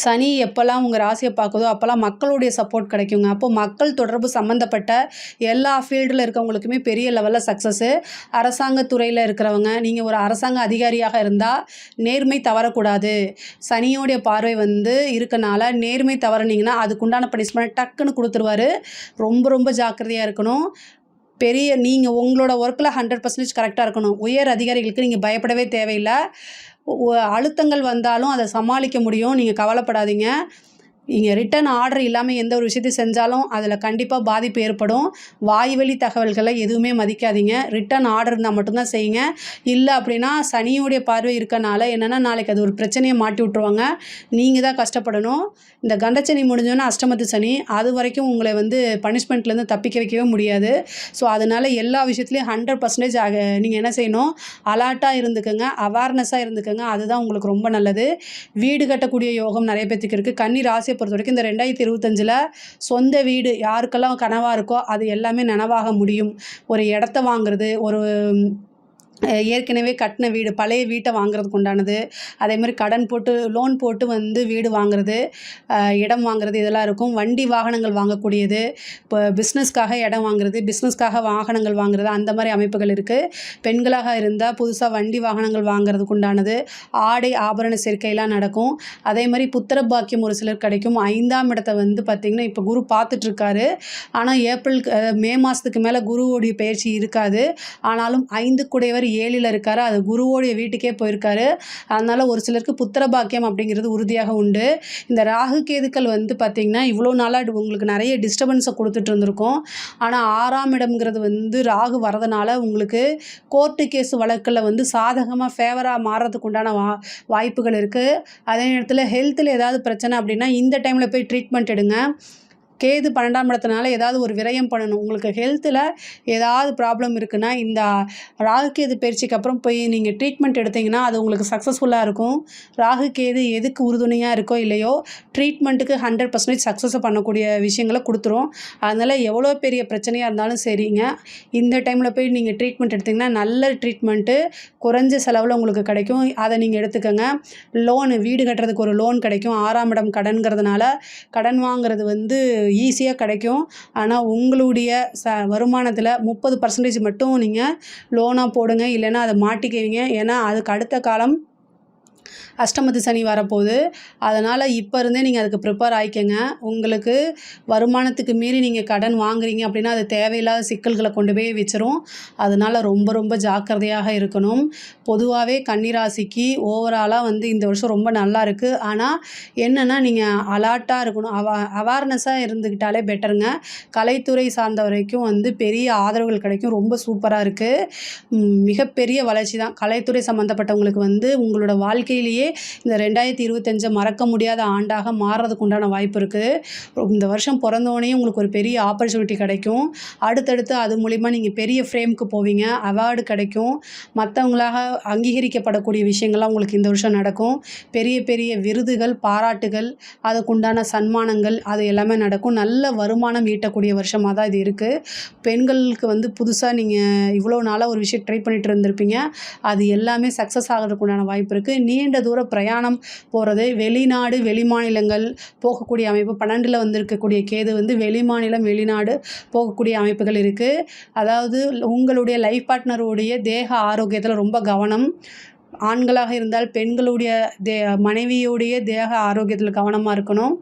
சனி எப்போல்லாம் உங்கள் ராசியை பார்க்குதோ அப்போல்லாம் மக்களுடைய சப்போர்ட் கிடைக்குங்க. அப்போது மக்கள் தொடர்பு சம்மந்தப்பட்ட எல்லா ஃபீல்டில் இருக்கவங்களுக்குமே பெரிய லெவலில் சக்ஸஸ்ஸு. அரசாங்கத்துறையில் இருக்கிறவங்க, நீங்கள் ஒரு அரசாங்க அதிகாரியாக இருந்தால் நேர்மை தவறக்கூடாது. சனியோடைய பார்வை வந்து இருக்கனால நேர்மை தவறினீங்கன்னா அதுக்குண்டான பனிஷ்மெண்ட் டக்குன்னு கொடுத்துருவாரு. ரொம்ப ரொம்ப ஜாக்கிரதையாக இருக்கணும். நீங்கள் உங்களோட ஒர்க்கில் 100% கரெக்டாக இருக்கணும். உயர் அதிகாரிகளுக்கு நீங்கள் பயப்படவே தேவையில்லை. அழுத்தங்கள் வந்தாலும் அதை சமாளிக்க முடியும். நீங்கள் கவலைப்படாதீங்க. நீங்கள் ரிட்டன் ஆர்டர் இல்லாமல் எந்த ஒரு விஷயத்தையும் செஞ்சாலும் அதில் கண்டிப்பாக பாதிப்பு ஏற்படும். வாய்வழி தகவல்களை எதுவுமே மதிக்காதீங்க. ரிட்டன் ஆர்டர் இருந்தால் மட்டும்தான் செய்யுங்க. இல்லை அப்படின்னா சனியுடைய பார்வை இருக்கனால என்னென்னா நாளைக்கு அது ஒரு பிரச்சனையை மாட்டி விட்ருவாங்க. நீங்கள் தான் கஷ்டப்படணும். இந்த கண்டச்சனி முடிஞ்சோன்னா அஷ்டமத்து சனி, அது வரைக்கும் உங்களை வந்து பனிஷ்மெண்ட்லேருந்து தப்பிக்க வைக்கவே முடியாது. ஸோ அதனால் எல்லா விஷயத்துலையும் 100% நீங்கள் என்ன செய்யணும், அலர்ட்டாக இருந்துக்கோங்க, அவேர்னஸாக இருந்துக்கோங்க. அதுதான் உங்களுக்கு ரொம்ப நல்லது. வீடு கட்டக்கூடிய யோகம் நிறைய பேத்துக்கு இருக்குது. கன்னி ராசியை பொறுத்த வரைக்கும் இந்த 2025ல் சொந்த வீடு யாருக்கெல்லாம் கனவாக இருக்கோ அது எல்லாமே நனவாக முடியும். ஒரு இடத்த வாங்குறது, ஒரு ஏற்கனவே கட்டின வீடு, பழைய வீட்டை வாங்குறதுக்கு உண்டானது, அதேமாதிரி கடன் போட்டு லோன் போட்டு வந்து வீடு வாங்குறது, இடம் வாங்குறது, இதெல்லாம் இருக்கும். வண்டி வாகனங்கள் வாங்கக்கூடியது, இப்போ பிஸ்னஸ்க்காக இடம் வாங்குறது, பிஸ்னஸ்க்காக வாகனங்கள் வாங்குறது, அந்த மாதிரி அமைப்புகள் இருக்குது. பெண்களாக இருந்தால் புதுசாக வண்டி வாகனங்கள் வாங்குறதுக்கு உண்டானது, ஆடை ஆபரண சேர்க்கையெல்லாம் நடக்கும். அதே மாதிரி புத்திர பாக்கியம் ஒரு சிலர் கிடைக்கும். 5ஆம் இடத்தை வந்து பார்த்திங்கன்னா இப்போ குரு பார்த்துட்ருக்காரு. ஆனால் மே மாதத்துக்கு மேலே குருவோடைய பயிற்சி இருக்காது. ஆனாலும் 5 கூடையவர் 7ல் இருக்காரு. அது குருவோடைய வீட்டுக்கே போயிருக்காரு. அதனால் ஒரு சிலருக்கு புத்திர பாக்கியம் அப்படிங்கிறது உறுதியாக உண்டு. இந்த ராகு கேதுக்கள் வந்து பார்த்திங்கன்னா இவ்வளோ நாளாக உங்களுக்கு நிறைய டிஸ்டர்பன்ஸை கொடுத்துட்டு இருந்திருக்கும். ஆனால் 6ஆம் இடம்ங்கிறது வந்து ராகு வரதுனால உங்களுக்கு கோர்ட்டு கேஸ் வழக்கில் வந்து சாதகமாக ஃபேவராக மாறுறதுக்கு உண்டான வாய்ப்புகள் இருக்குது. அதே நேரத்தில் ஹெல்த்தில் ஏதாவது பிரச்சனை அப்படின்னா இந்த டைமில் போய் ட்ரீட்மெண்ட் எடுங்க. கேது 12ஆம் இடத்தினால ஏதாவது ஒரு விரயம் பண்ணணும். உங்களுக்கு ஹெல்த்தில் ஏதாவது ப்ராப்ளம் இருக்குன்னா இந்த ராகு கேது பயிற்சிக்கு அப்புறம் போய் நீங்கள் ட்ரீட்மெண்ட் எடுத்திங்கன்னா அது உங்களுக்கு சக்ஸஸ்ஃபுல்லாக இருக்கும். ராகு கேது எதுக்கு உறுதுணையாக இருக்கோ இல்லையோ ட்ரீட்மெண்ட்டுக்கு 100% சக்ஸஸை பண்ணக்கூடிய விஷயங்களை கொடுத்துரும். அதனால் எவ்வளோ பெரிய பிரச்சனையாக இருந்தாலும் சரிங்க, இந்த டைமில் போய் நீங்கள் ட்ரீட்மெண்ட் எடுத்திங்கன்னா நல்ல ட்ரீட்மெண்ட்டு குறைஞ்ச செலவில் உங்களுக்கு கிடைக்கும். அதை நீங்கள் எடுத்துக்கோங்க. வீடு கட்டுறதுக்கு ஒரு லோன் கிடைக்கும். 6ஆம் இடம் கடன்கிறதுனால கடன் வாங்குறது வந்து ஈஸியாக கிடைக்கும். ஆனால் உங்களுடைய வருமானத்தில் 30% மட்டும் நீங்கள் லோனாக போடுங்க. இல்லைன்னா அதை மாட்டிக்குவீங்க. ஏன்னா அதுக்கு அடுத்த காலம் அஷ்டமத்து சனி வரப்போகுது. அதனால் இப்போ இருந்தே நீங்கள் அதுக்கு ப்ரிப்பேர் ஆகிக்கங்க. உங்களுக்கு வருமானத்துக்கு மீறி நீங்கள் கடன் வாங்குறீங்க அப்படின்னா அது தேவையில்லாத சிக்கல்களை கொண்டு போய் வச்சிரும். அதனால் ரொம்ப ரொம்ப ஜாக்கிரதையாக இருக்கணும். பொதுவாகவே கன்னிராசிக்கு ஓவராலாக வந்து இந்த வருஷம் ரொம்ப நல்லா இருக்குது. ஆனால் என்னென்னா நீங்கள் அலர்ட்டாக இருக்கணும், அவேர்னஸாக இருந்துக்கிட்டாலே பெட்டருங்க. கலைத்துறை சார்ந்த வரைக்கும் வந்து பெரிய ஆதரவுகள் கிடைக்கும். ரொம்ப சூப்பராக இருக்குது. மிகப்பெரிய வளர்ச்சி தான். கலைத்துறை சம்மந்தப்பட்டவங்களுக்கு வந்து உங்களோட வாழ்க்கையிலேயே இந்த 2025 மறக்க முடியாத ஆண்டாக மாறுறதுக்கு உண்டான வாய்ப்பு இருக்குது. இந்த வருஷம் பிறந்தோடனே உங்களுக்கு ஒரு பெரிய ஆப்பர்ச்சுனிட்டி கிடைக்கும். அடுத்தடுத்து அது மூலிமா நீங்கள் பெரிய ஃப்ரேமுக்கு போவீங்க. அவார்டு கிடைக்கும். மற்றவங்களாக அங்கீகரிக்கப்படக்கூடிய விஷயங்கள்லாம் உங்களுக்கு இந்த வருஷம் நடக்கும். பெரிய பெரிய விருதுகள், பாராட்டுகள், அதுக்குண்டான சன்மானங்கள், அது எல்லாமே நடக்கும். நல்ல வருமானம் ஈட்டக்கூடிய வருஷமாக தான் இது இருக்குது. பெண்களுக்கு வந்து புதுசாக நீங்கள் இவ்வளோ நாளாக ஒரு விஷயம் ட்ரை பண்ணிட்டு இருந்திருப்பீங்க. அது எல்லாமே சக்ஸஸ் ஆகிறதுக்கு உண்டான வாய்ப்பு இருக்குது. நீண்ட தூர பிரயாணம் போகிறது, வெளிநாடு வெளிமாநிலங்கள் போகக்கூடிய அமைப்பு 12ல் வந்திருக்கக்கூடிய கேது வந்து வெளிமாநிலம் வெளிநாடு போகக்கூடிய அமைப்புகள் இருக்குது. அதாவது உங்களுடைய லைஃப் பார்ட்னருடைய தேக ஆரோக்கியத்தில் ரொம்ப கவனம். ஆண்களாக இருந்தால் பெண்களுடைய மனைவியுடைய தேக ஆரோக்கியத்தில் கவனமாக இருக்கணும்.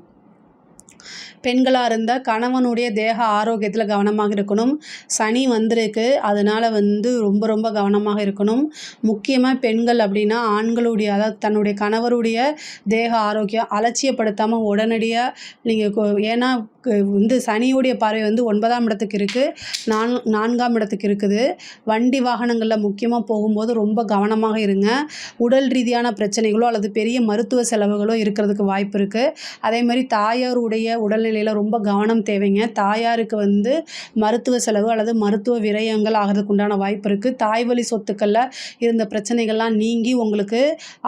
பெண்களாக இருந்தால் கணவனுடைய தேக ஆரோக்கியத்தில் கவனமாக இருக்கணும். சனி வந்திருக்கு, அதனால் வந்து ரொம்ப ரொம்ப கவனமாக இருக்கணும். முக்கியமாக பெண்கள் அப்படின்னா ஆண்களுடைய, அதாவது தன்னுடைய கணவருடைய தேக ஆரோக்கியம் அலட்சியப்படுத்தாமல் உடனடியாக நீங்கள் ஏன்னா வந்து சனியுடைய பார்வை வந்து 9ஆம் இடத்துக்கு இருக்குது, 4ஆம் இடத்துக்கு இருக்குது. வண்டி வாகனங்களில் முக்கியமாக போகும்போது ரொம்ப கவனமாக இருங்க. உடல் ரீதியான பிரச்சனைகளோ அல்லது பெரிய மருத்துவ செலவுகளோ இருக்கிறதுக்கு வாய்ப்பு இருக்குது. அதே மாதிரி தாயாருடைய உடல்நிலையில் ரொம்ப கவனம் தேவைங்க. தாயாருக்கு வந்து மருத்துவ செலவு அல்லது மருத்துவ விரயங்கள் ஆகிறதுக்கு உண்டான வாய்ப்பு இருக்குது. தாய் வழி சொத்துக்களில் இருந்த பிரச்சனைகள்லாம் நீங்கி உங்களுக்கு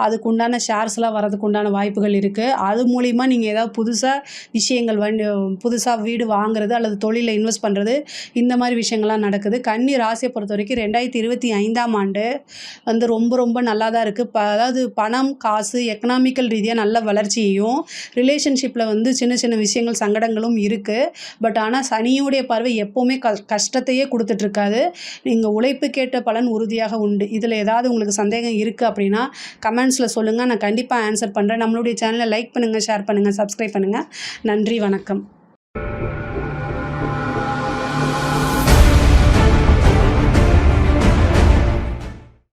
அதுக்கு உண்டான ஷேர்ஸ்லாம் வரதுக்கு உண்டான வாய்ப்புகள் இருக்குது. அது மூலிமா நீங்கள் ஏதாவது புதுசாக விஷயங்கள் புதுசாக வீடு வாங்குறது அல்லது தொழிலில் இன்வெஸ்ட் பண்ணுறது, இந்த மாதிரி விஷயங்கள்லாம் நடக்குது. கன்னி ராசியை பொறுத்த வரைக்கும் 2025ஆம் ஆண்டு வந்து ரொம்ப ரொம்ப நல்லா தான் இருக்குது. அதாவது பணம், காசு, எக்கனாமிக்கல் ரீதியாக நல்ல வளர்ச்சியையும், ரிலேஷன்ஷிப்பில் வந்து சின்ன சின்ன விஷயங்கள் சங்கடங்களும் இருக்குது. பட் ஆனால் சனியுடைய பார்வை எப்போவுமே கஷ்டத்தையே கொடுத்துட்ருக்காது. நீங்கள் உழைப்புக்கேற்ற பலன் உறுதியாக உண்டு. இதில் ஏதாவது உங்களுக்கு சந்தேகம் இருக்குது அப்படின்னா கமெண்ட்ஸில் சொல்லுங்கள், நான் கண்டிப்பாக ஆன்சர் பண்ணுறேன். நம்மளுடைய சேனலை லைக் பண்ணுங்கள், ஷேர் பண்ணுங்கள், சப்ஸ்கிரைப் பண்ணுங்கள். நன்றி, வணக்கம்.